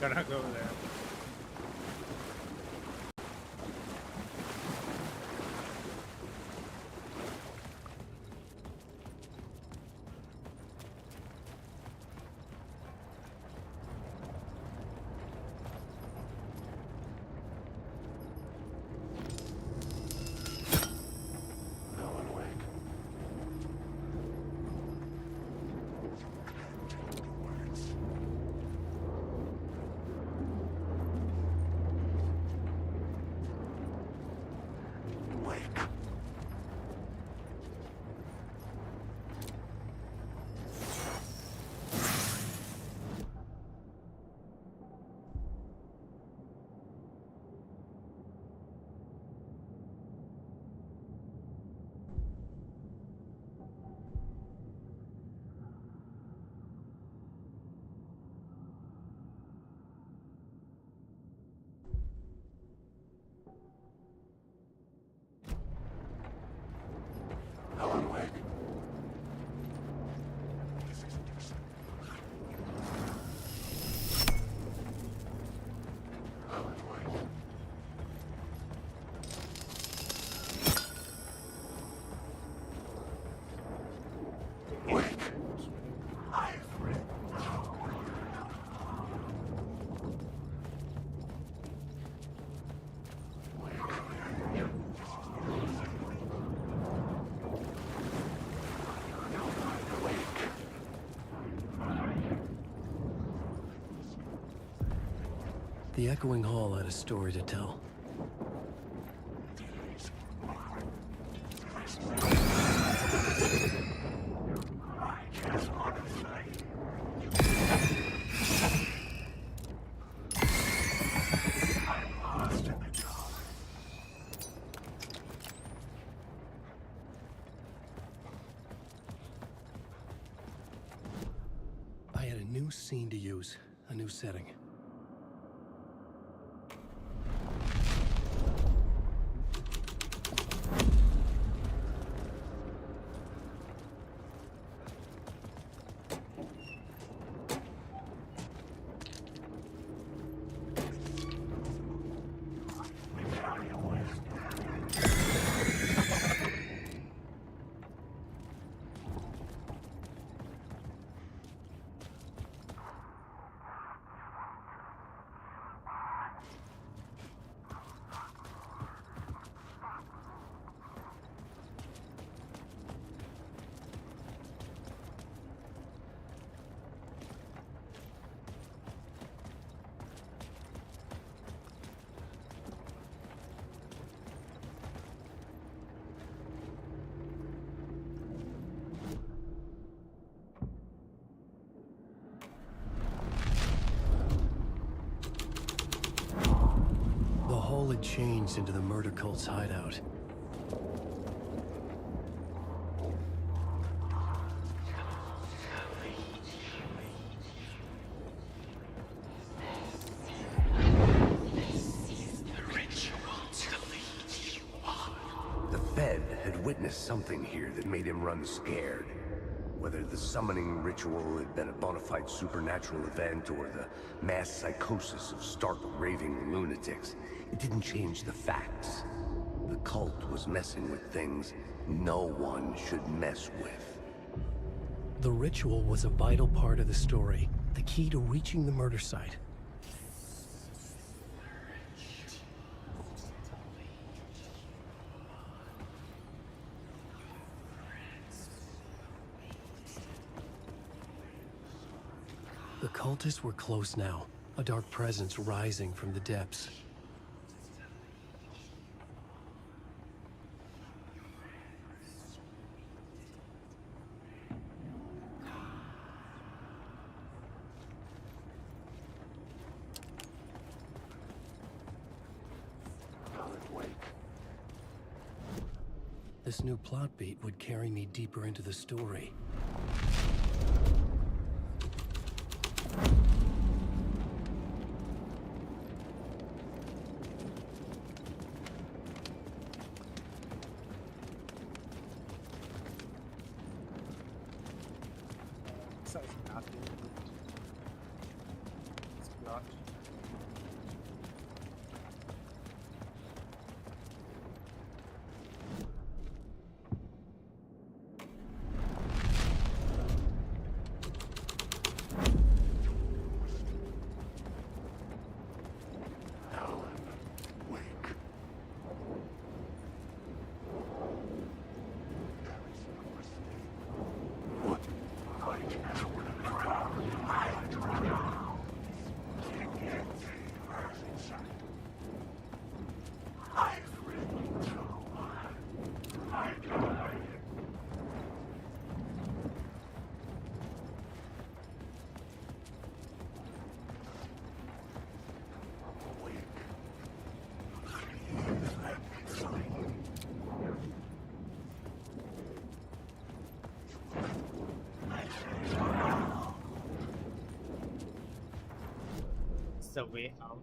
Not gonna go there. The echoing hall had a story to tell. I had a new scene to use, a new setting. The hall had changed into the murder cult's hideout. The Fed had witnessed something here that made him run scared. Whether the summoning ritual had been a bona fide supernatural event or the mass psychosis of stark raving lunatics, it didn't change the facts. The cult was messing with things no one should mess with. The ritual was a vital part of the story, the key to reaching the murder site. The cultists were close now, a dark presence rising from the depths. This new plot beat would carry me deeper into the story. So it's not good. It's blocked. The way out.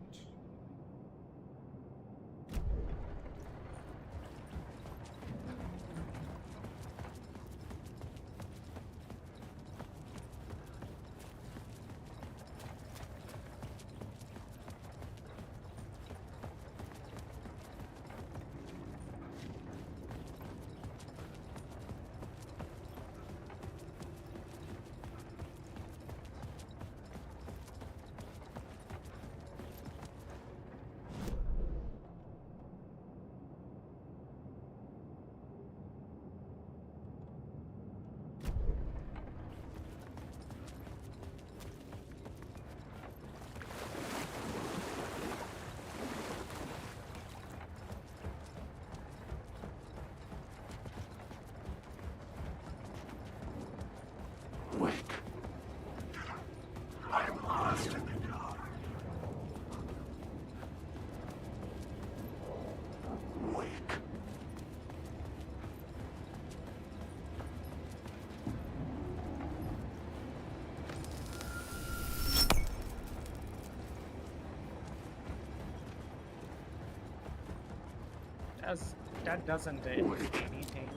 That doesn't indicate anything.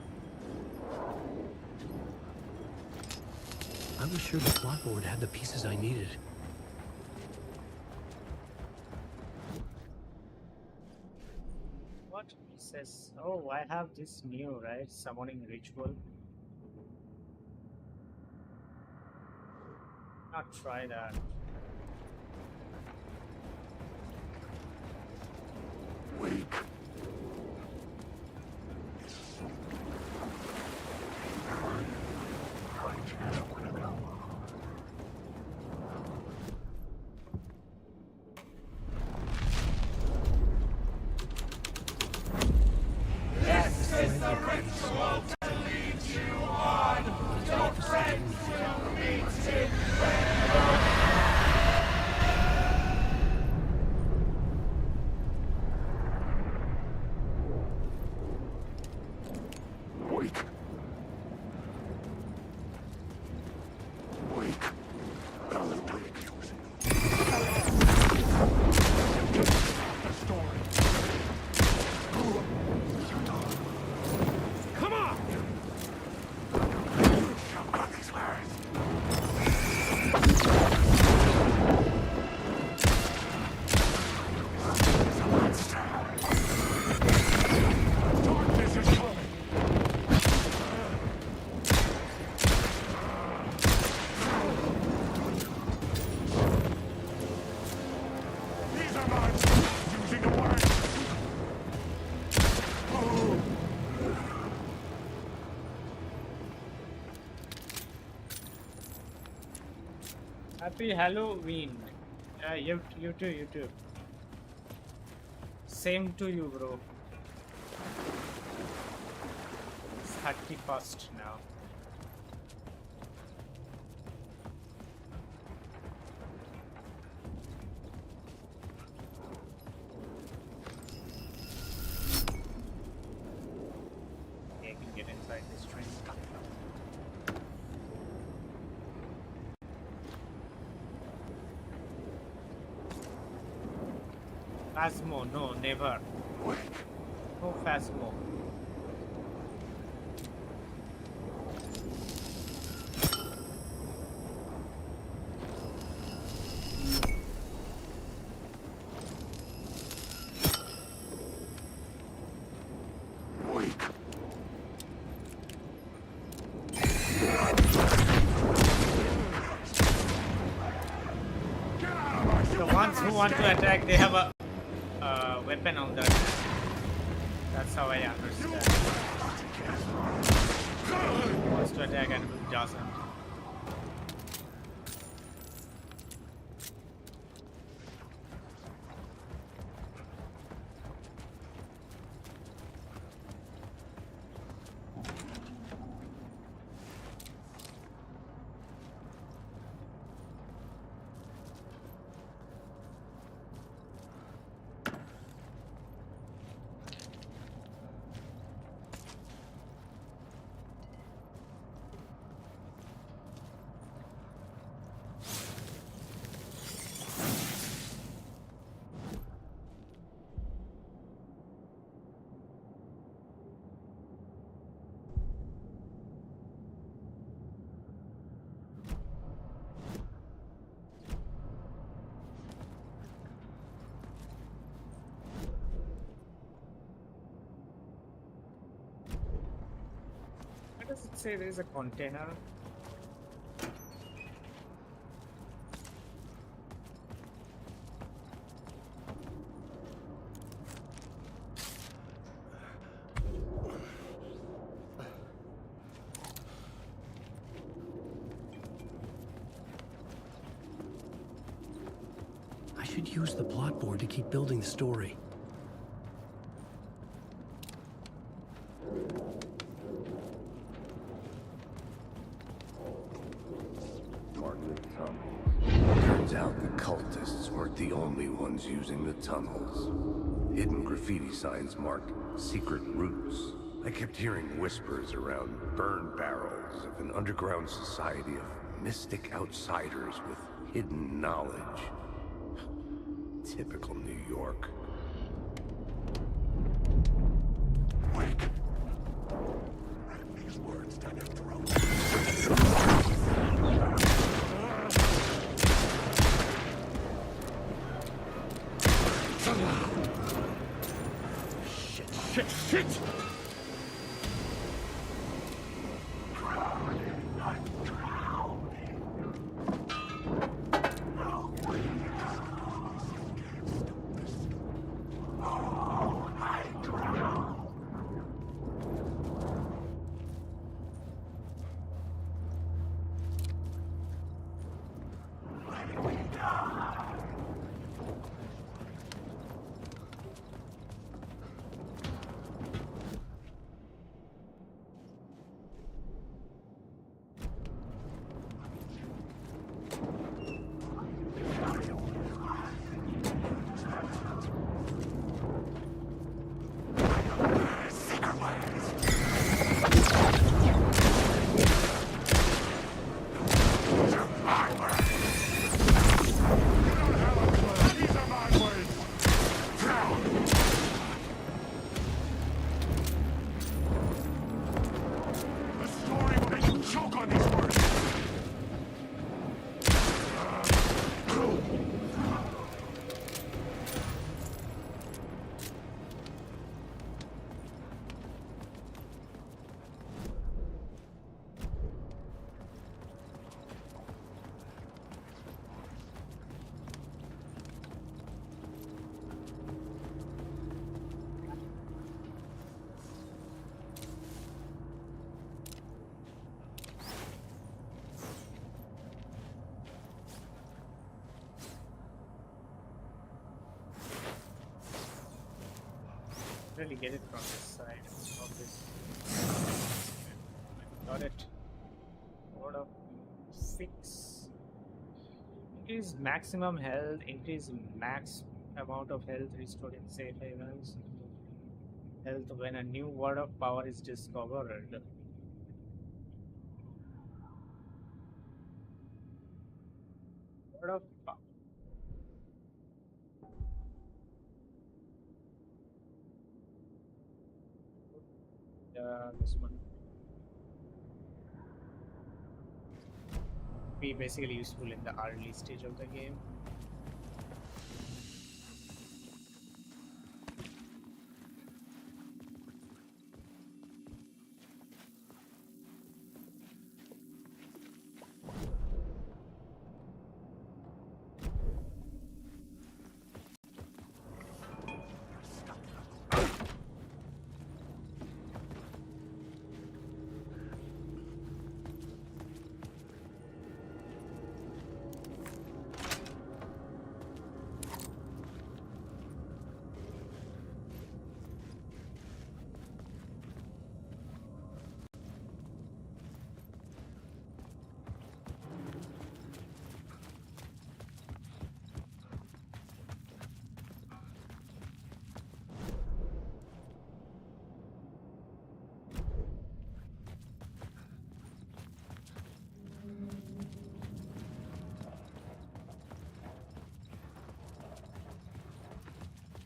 I was sure the plot board had the pieces I needed. What pieces? Oh, I have this new, right? Summoning ritual. Not try that. Wake. Wake. Wake. Alan Wake. The story. Come on! I've got these words. It's a monster. Darkness is coming. These are mine. Using the word. Oh. Happy Halloween. Yeah, you too, you too. Same to you, bro. It's 31st now. Yeah, I can get inside this train. Phasmo, no, never. Wake. No Phasmo. Wake. The ones who want to attack, they have a weapon on that. That's how I understand. Who wants to attack and who doesn't. Why does it say there is a container? I should use the plot board to keep building the story. Turns out the cultists weren't the only ones using the tunnels. Hidden graffiti signs marked secret routes. I kept hearing whispers around burn barrels of an underground society of mystic outsiders with hidden knowledge. Typical New York. definitely get it from this side of this. Got it. Word of 6. Increase maximum health. Increase max amount of health restored in safe havens. Health when a new word of power is discovered. Word of power. This one. Be basically useful in the early stage of the game.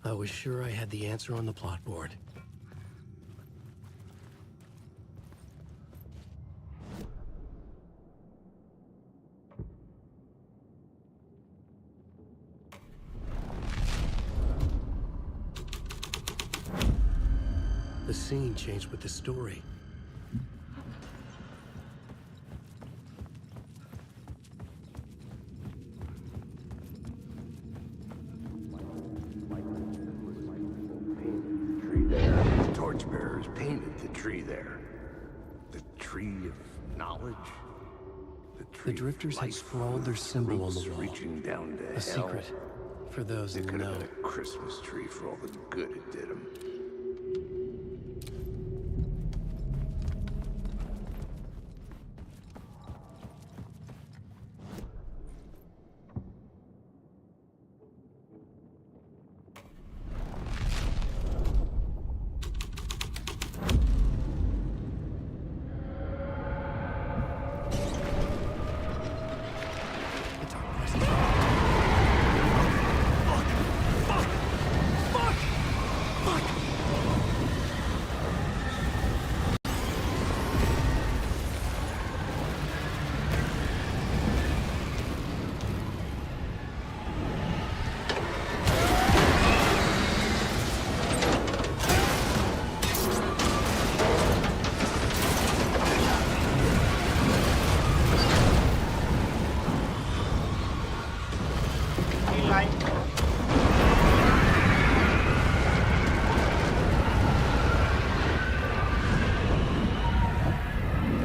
I was sure I had the answer on the plot board. The scene changed with the story. Torchbearers painted the tree there. The tree of knowledge. The drifters had scrawled their symbol on the wall. Reaching down to A secret for those It in the could have know. been a Christmas tree for all the good it did them.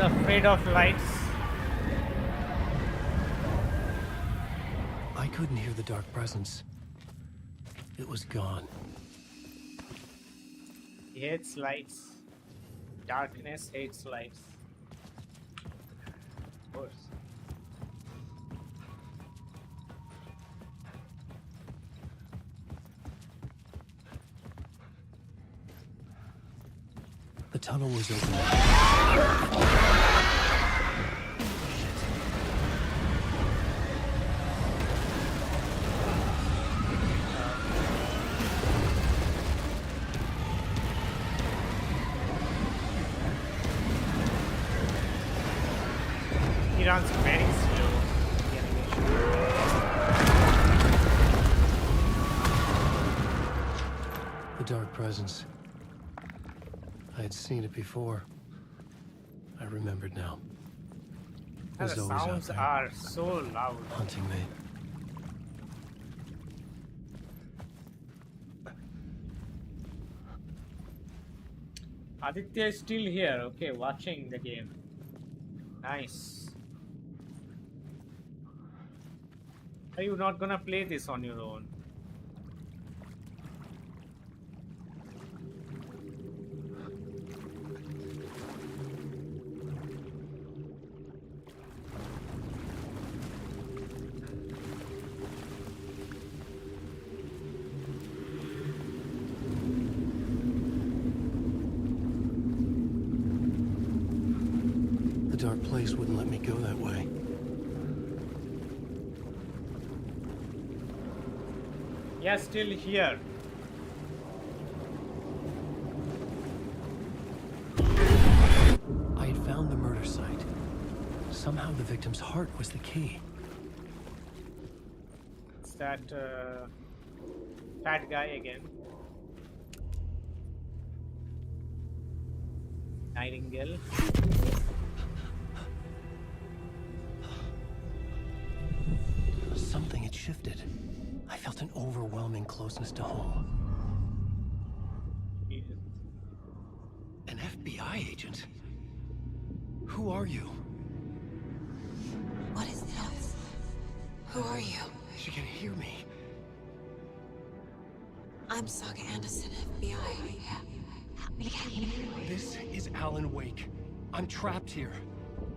Afraid of lights. I couldn't hear the dark presence. It was gone. He hates lights. Darkness hates lights. Of course. The tunnel was open. He runs very slow. The animation. The dark presence. I had seen it before. I remembered now. It And was the always out sounds there, are so loud. haunting me. Aditya is still here, okay, watching the game. Nice. Are you not gonna play this on your own? The dark place wouldn't let me go that way. Yeah, still here. I had found the murder site. Somehow the victim's heart was the key. It's that fat guy again. Nightingale. Something had shifted. I felt an overwhelming closeness to home. An FBI agent? Who are you? What is this? Who are you? She can hear me. I'm Saga Anderson, FBI. This is Alan Wake. I'm trapped here.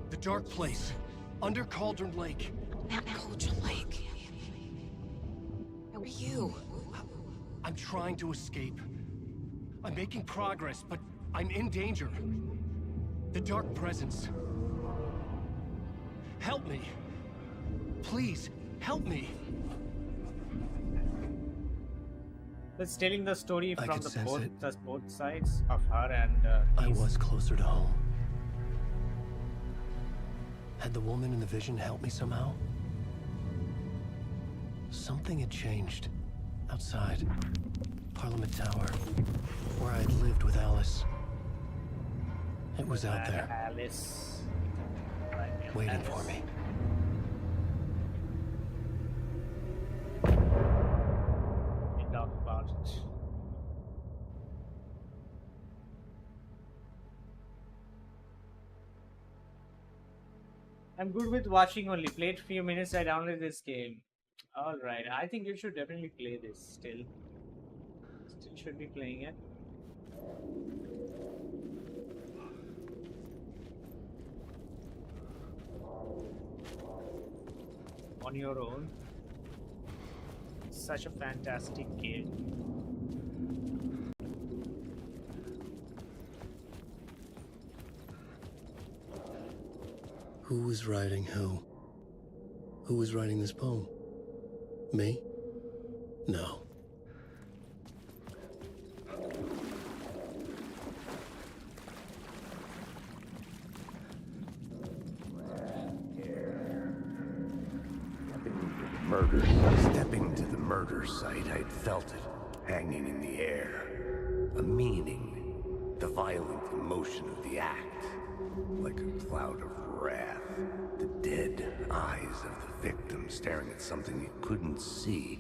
The dark place. Under Cauldron Lake. Cauldron Lake. Who are you? I'm trying to escape. I'm making progress, but I'm in danger. The dark presence. Help me. Please, help me. It's telling the story I from could the sense both, it. both sides of her and I his. was closer to home. Had the woman in the vision helped me somehow? Something had changed. Outside. Parliament Tower. Where I'd lived with Alice. It was out there, Alice. waiting for me. We talk about it. I'm good with watching only. Played few minutes. I downloaded this game. All right. I think you should definitely play this. Still should be playing it. On your own. Such a fantastic game. Who was writing who? Who was writing this poem? Me? No. Stepping to the murder site, I'd felt it, hanging in the air. A meaning, the violent emotion of the act, like a cloud of wrath. The dead eyes of the victim staring at something you couldn't see,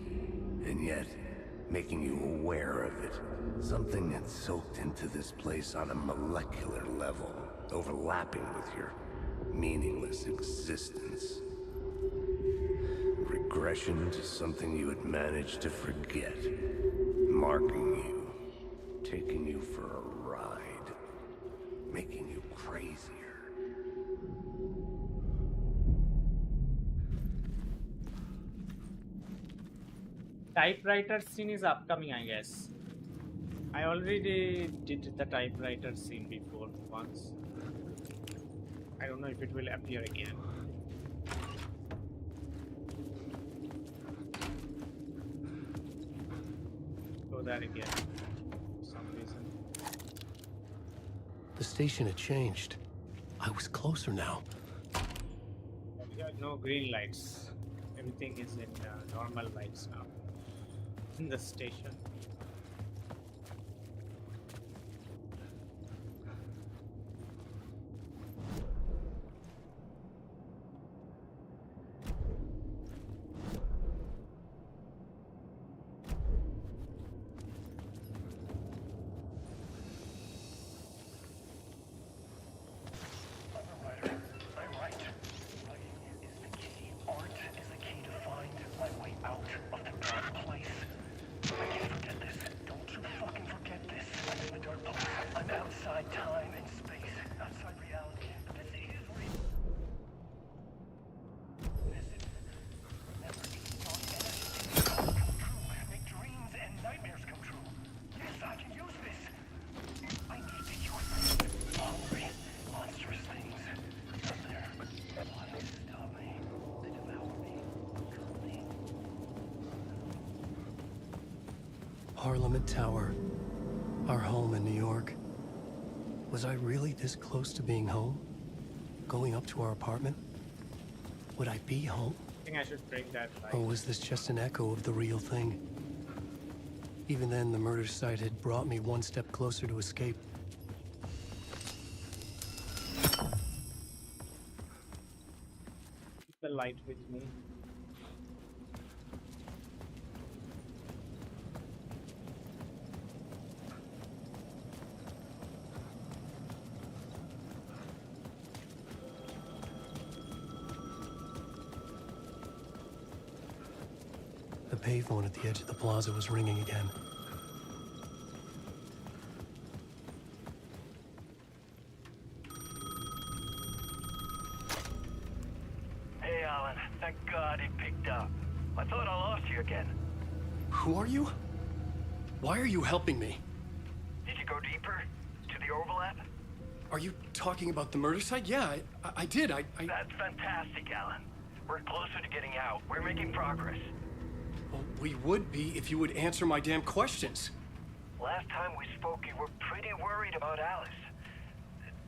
and yet making you aware of it. Something had soaked into this place on a molecular level, overlapping with your meaningless existence. Regression to something you had managed to forget. Marking you. Taking you for a ride. Making you crazier. Typewriter scene is upcoming, I guess. I already did the typewriter scene before once. I don't know if it will appear again. Go there again for some reason. The station had changed. I was closer now. We got no green lights. Everything is in normal lights now. In the station. Art is the key to find my way out of the dark place. I can't forget Parliament Tower. Our home in New York. Was I really this close to being home? Going up to our apartment? Would I be home? I think I should bring that light. Or was this just an echo of the real thing? Even then, the murder site had brought me one step closer to escape. Keep the light with me. The payphone at the edge of the plaza was ringing again. Hey, Alan. Thank God he picked up. I thought I lost you again. Who are you? Why are you helping me? Did you go deeper? To the overlap? Are you talking about the murder site? Yeah, I did. That's fantastic, Alan. We're closer to getting out. We're making progress. Well, we would be if you would answer my damn questions. Last time we spoke, you were pretty worried about Alice.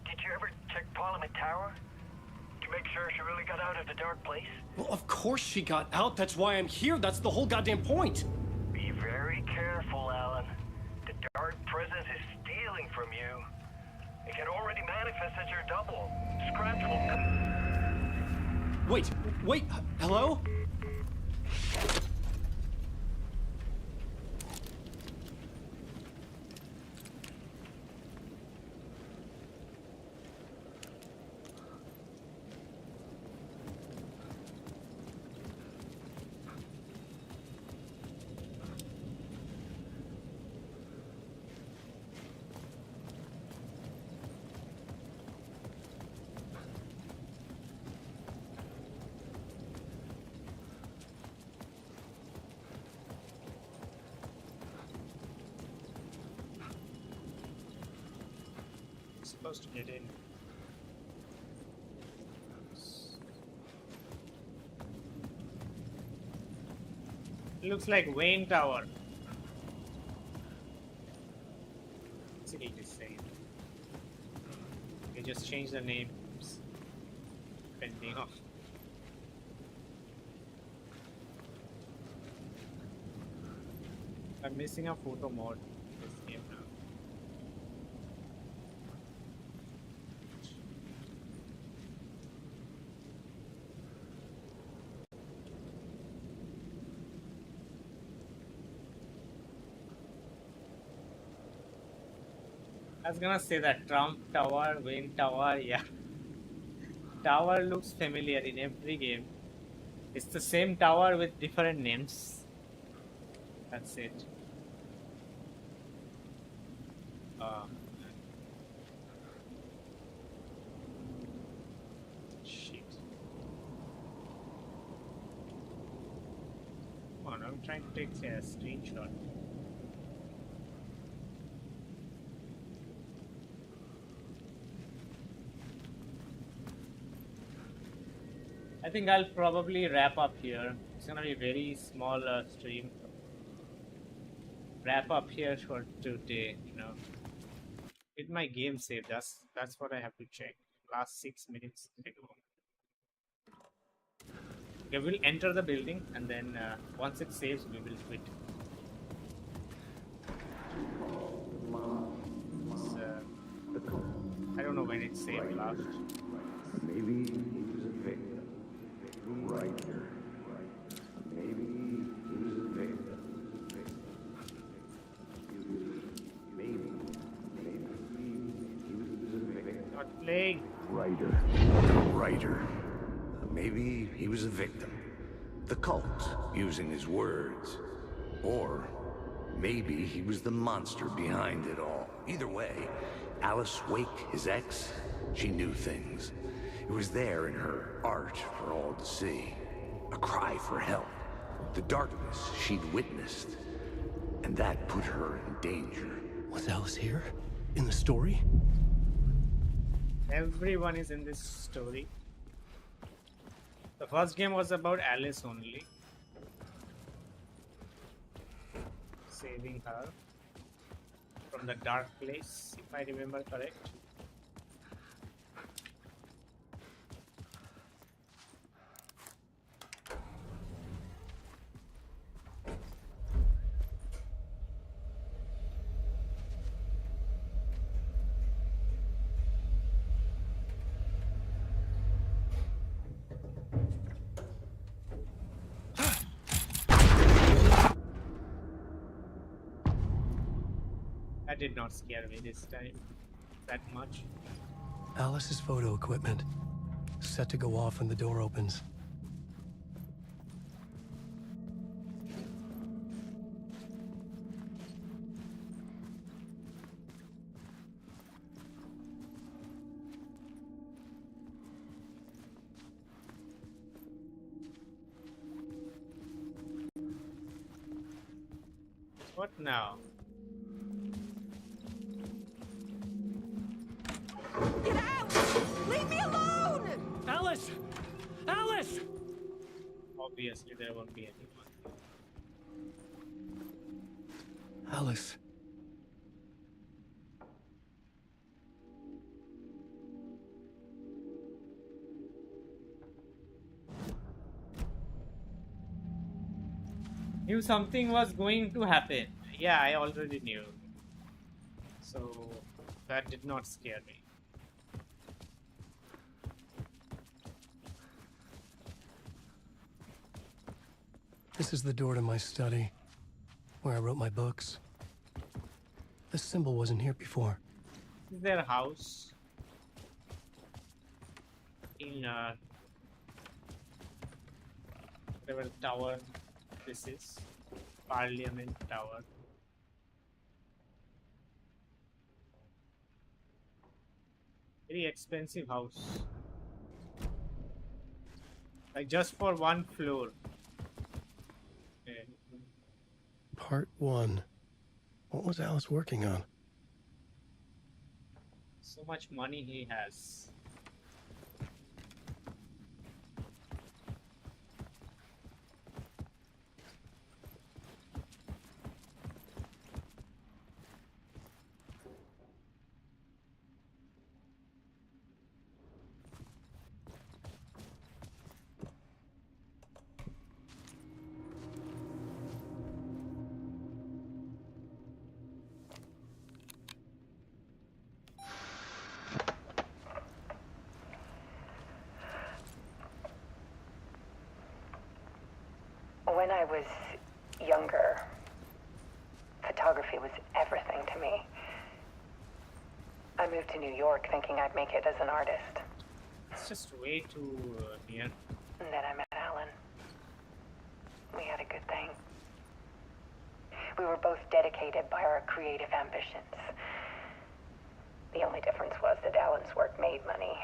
Did you ever check Parliament Tower? To make sure she really got out of the dark place? Well, of course she got out. That's why I'm here. That's the whole goddamn point. Be very careful, Alan. The dark presence is stealing from you. It can already manifest as your double. Scratch will come. Wait, hello? Supposed to get in. Looks like Wayne Tower. Basically the same. They just change the names depending on. I'm missing a photo mod in this game now. I was gonna say that Trump Tower, Wayne Tower, yeah. Tower looks familiar in every game. It's the same tower with different names. That's it. Shit. Come on, I'm trying to take a screenshot. I think I'll probably wrap up here. It's gonna be a very small stream. Wrap up here for today, you know. Did my game save? That's what I have to check. Last 6 minutes ago. Okay, we'll enter the building and then once it saves, we will quit. I don't know when it saved last. Maybe he was a victim. Right here. Maybe he was a victim. Maybe he was a victim. Not playing. Writer. The writer. Maybe he was a victim. The cult, using his words. Or maybe he was the monster behind it all. Either way, Alice Wake, his ex, she knew things. It was there in her art for all to see. A cry for help. The darkness she'd witnessed. And that put her in danger. Was Alice here? In the story? Everyone is in this story. The first game was about Alice only. saving her from the dark place, if I remember correct. That did not scare me this time that much. Alice's photo equipment, set to go off when the door opens. What now? Get out! Leave me alone! Alice! Alice! Obviously, there won't be anyone. Alice. Knew something was going to happen. Yeah, I already knew. So that did not scare me. This is the door to my study, where I wrote my books. This symbol wasn't here before. This is their house in whatever tower this is. Parliament Tower. Very expensive house. Like just for one floor. Okay. Part 1. What was Alice working on? So much money he has. When I was younger, photography was everything to me. I moved to New York thinking I'd make it as an artist. It's just way too near. And then I met Alan. We had a good thing. We were both dedicated by our creative ambitions. The only difference was that Alan's work made money.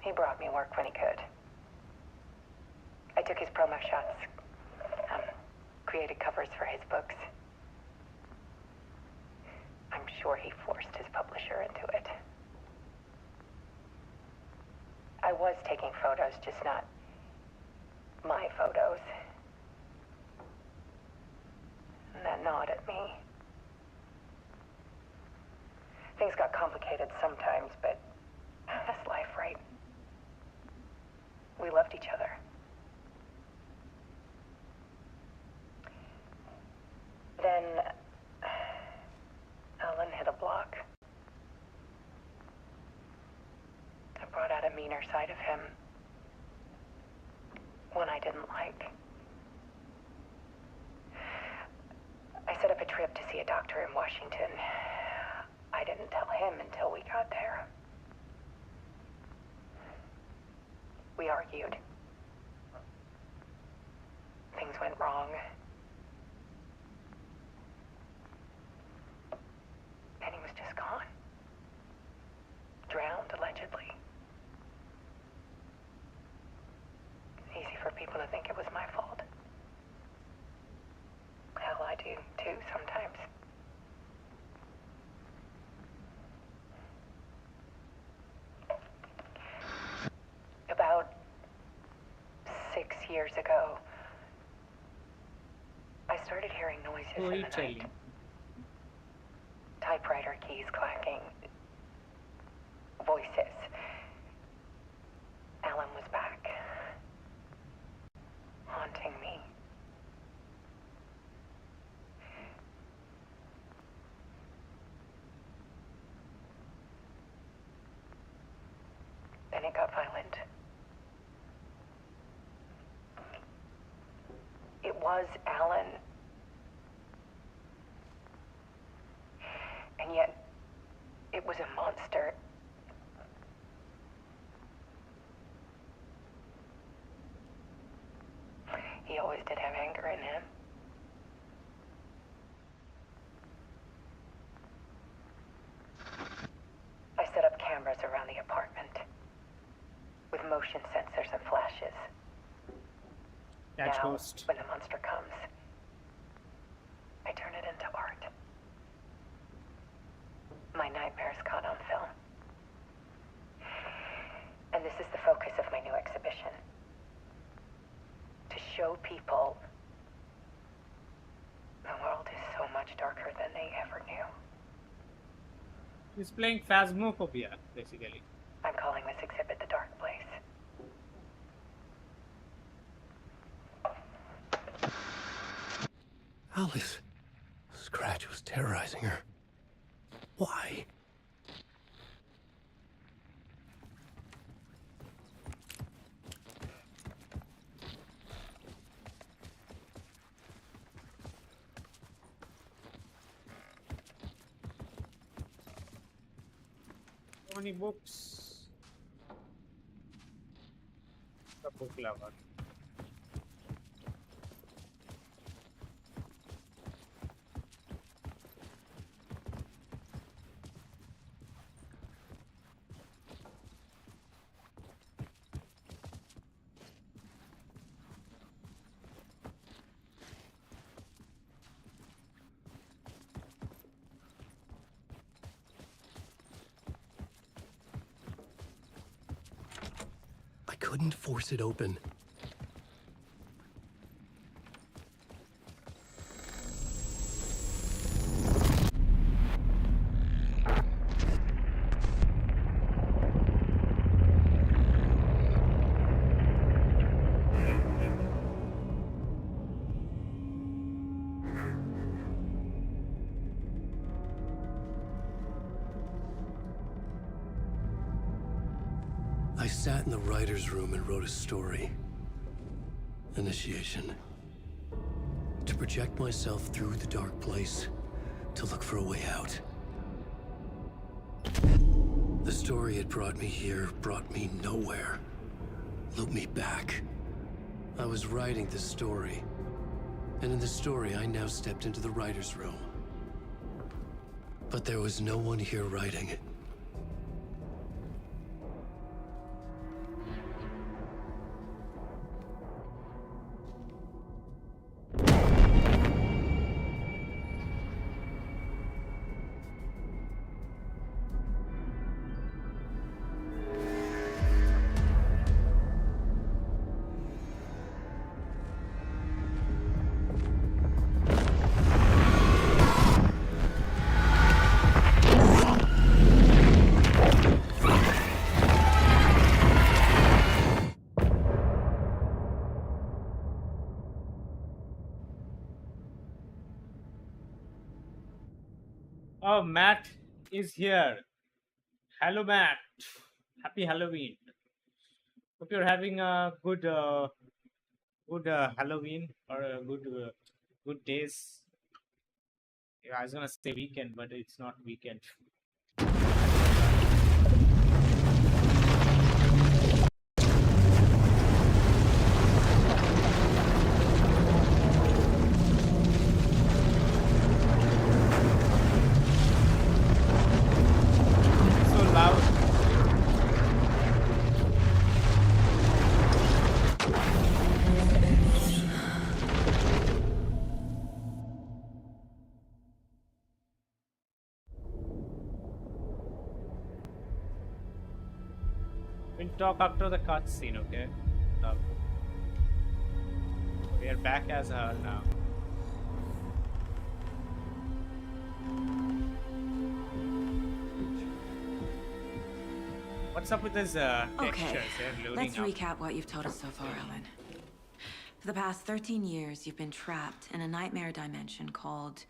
He brought me work when he could. I took his promo shots, created covers for his books. I'm sure he forced his publisher into it. I was taking photos, just not my photos. And that gnawed at me. Things got complicated sometimes, but that's life, right? We loved each other. Then Alan hit a block. I brought out a meaner side of him. One I didn't like. I set up a trip to see a doctor in Washington. I didn't tell him until we got there. We argued. Things went wrong. And he was just gone. Drowned, allegedly. Easy for people to think it was my fault. Hell, I do too sometimes. About 6 years ago, Voices in the night. Storytelling. Typewriter keys clacking. Voices. Alan was back. Haunting me. Then it got violent. It was Alan. And yet, it was a monster. He always did have anger in him. I set up cameras around the apartment with motion sensors and flashes. Catch Now, Ghost. when the monster comes, I turn it into art. My nightmares caught on film. And this is the focus of my new exhibition. To show people the world is so much darker than they ever knew. He's playing Phasmophobia, basically. I'm calling this exhibit The Dark Place. Alice. Scratch was terrorizing her. Why? How many books? The book lover. I couldn't force it open. I sat in the writer's room and wrote a story. Initiation. To project myself through the dark place, to look for a way out. The story had brought me here, brought me nowhere. Looped me back. I was writing the story. And in the story, I now stepped into the writer's room. But there was no one here writing it. Oh, Matt is here. Hello, Matt. Happy Halloween. Hope you're having a good, Halloween or a good days. Yeah, I was gonna say weekend, but it's not weekend. So loud. We'll talk after the cutscene, okay? Love. We are back as her now. What's up with this textures? They're loading Let's up. recap what you've told us so far, Ellen. For the past 13 years, you've been trapped in a nightmare dimension called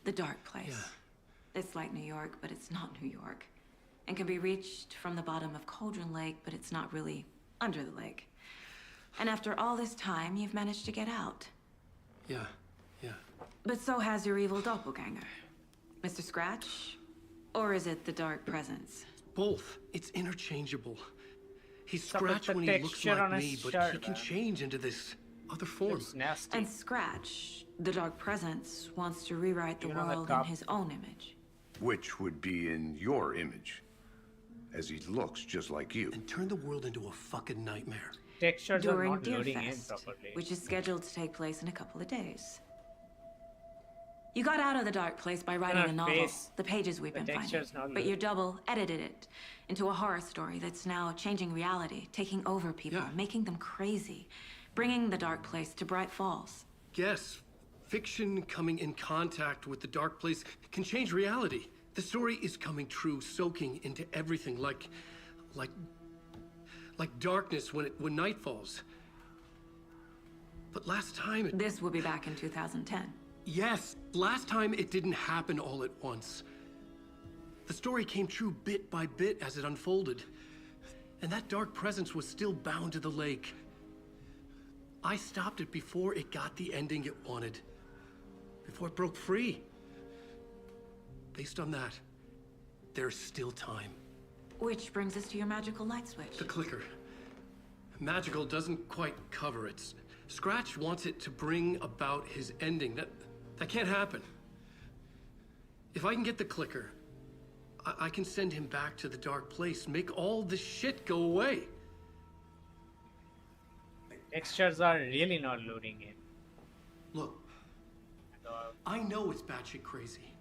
the Dark Place. Yeah. It's like New York, but it's not New York. And can be reached from the bottom of Cauldron Lake, but it's not really under the lake. And after all this time, you've managed to get out. Yeah. But so has your evil doppelganger. Mr. Scratch? Or is it the Dark Presence? Both. It's interchangeable. He's What's up with Scratch the when he looks texture on like his me, but shirt, he can man? change into this other form. It's nasty. And Scratch, the Dark Presence, wants to rewrite the Even on the world in cup. his own image. Which would be in your image, as he looks just like you. And turn the world into a fucking nightmare. Textures are During not loading in Deerfest, properly. which is scheduled to take place in a couple of days. You got out of the Dark Place by writing Our a novel, face, the pages we've the been finding. texture's not But loading. your double edited it into a horror story that's now changing reality, taking over people, Yeah. making them crazy, bringing the Dark Place to Bright Falls. Yes, fiction coming in contact with the Dark Place can change reality. The story is coming true, soaking into everything like darkness when night falls. But last time it... This will be back in 2010. Yes, last time it didn't happen all at once. The story came true bit by bit as it unfolded. And that dark presence was still bound to the lake. I stopped it before it got the ending it wanted. Before it broke free. Based on that, there's still time. Which brings us to your magical light switch. The clicker. Magical doesn't quite cover it. Scratch wants it to bring about his ending. That can't happen. If I can get the clicker, I can send him back to the Dark Place, make all this shit go away. Textures are really not loading in. Look, And, I know it's batshit crazy.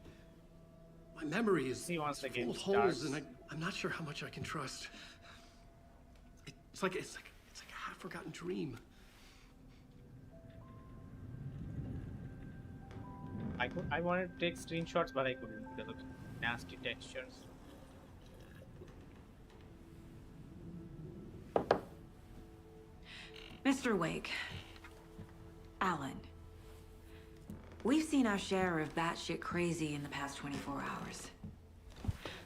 My memory is See, once the full game of holes, starts. and I'm not sure how much I can trust. It's like a half-forgotten dream. I wanted to take screenshots, but I couldn't because of nasty textures. Mr. Wake, Alan, we've seen our share of batshit crazy in the past 24 hours.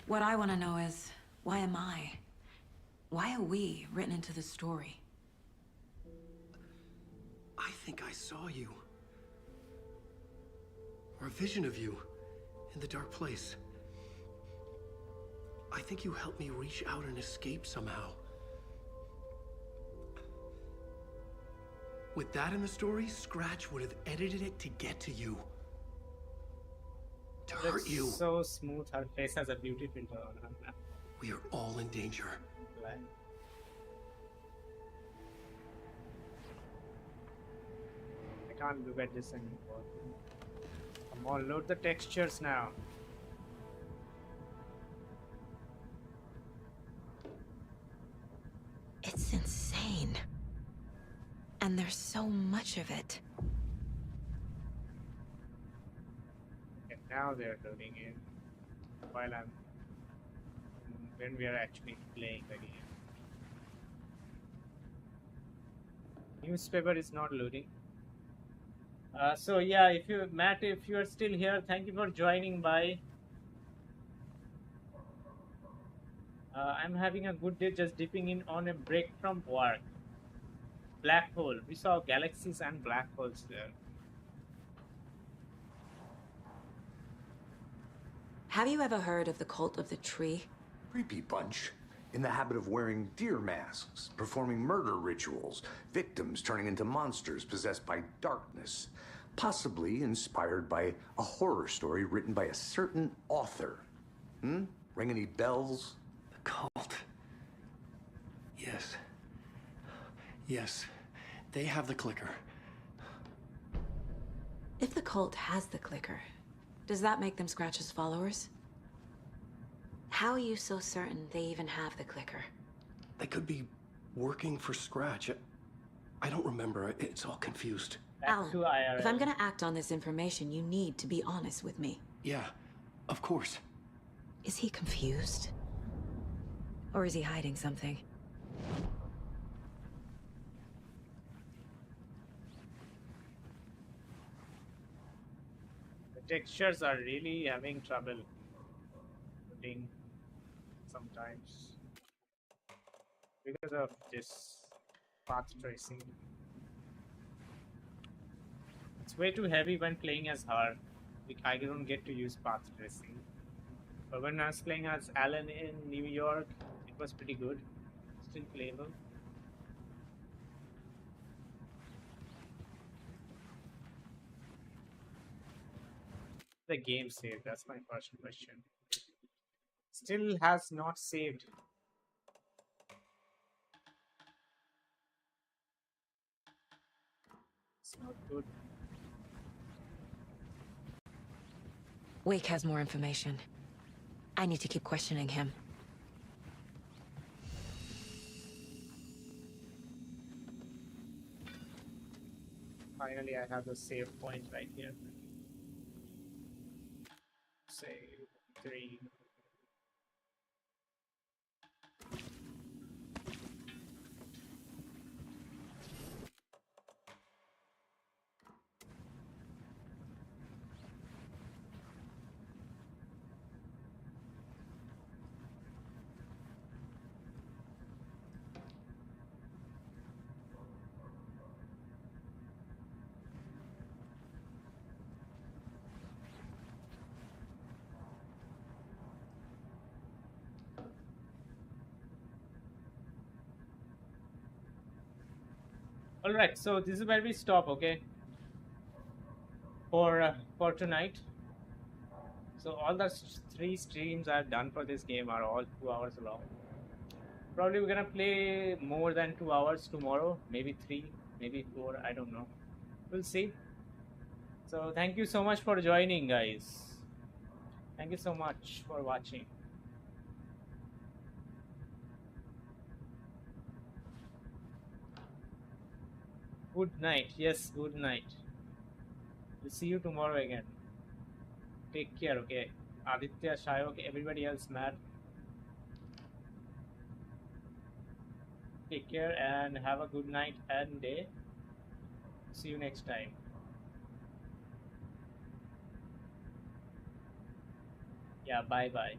What I want to know is, why am I? Why are we written into the story? I think I saw you. Or a vision of you in the Dark Place. I think you helped me reach out and escape somehow. With that in the story, Scratch would have edited it to get to you. To hurt Looks you. so smooth. Her face has a beauty filter on her now. We are all in danger. Like, I can't look at this anymore. Come on, load the textures now. It's insane. And there's so much of it. And now they're loading in while when we are actually playing the game. Newspaper is not loading. So yeah, if you Matt, if you are still here, thank you for joining by. I'm having a good day, just dipping in on a break from work. Black hole. We saw galaxies and black holes there. Have you ever heard of the cult of the tree? Creepy bunch. In the habit of wearing deer masks, performing murder rituals, victims turning into monsters possessed by darkness. Possibly inspired by a horror story written by a certain author. Ring any bells? The cult. Yes. Yes. They have the clicker. If the cult has the clicker, does that make them Scratch's followers? How are you so certain they even have the clicker? They could be working for Scratch. I don't remember. It's all confused. Back Alan, to IRL. if I'm gonna act on this information, you need to be honest with me. Yeah. Of course. Is he confused? Or is he hiding something? The textures are really having trouble putting sometimes because of this path tracing. It's way too heavy when playing as her. I don't get to use path tracing. But when I was playing as Alan in New York, it was pretty good. Still playable. The game saved? That's my first question. Still has not saved. It's not good. Wake has more information. I need to keep questioning him. Finally, I have the save point right here. Save 3. All right, so this is where we stop, okay? For tonight. So all the 3 streams I've done for this game are all 2 hours long. Probably we're gonna play more than 2 hours tomorrow, maybe 3, maybe 4, I don't know. We'll see. So thank you so much for joining, guys. Thank you so much for watching. Good night. Yes, good night. We'll see you tomorrow again. Take care, okay? Aditya, Shayok, everybody else, Matt. Take care and have a good night and day. See you next time. Yeah, bye-bye.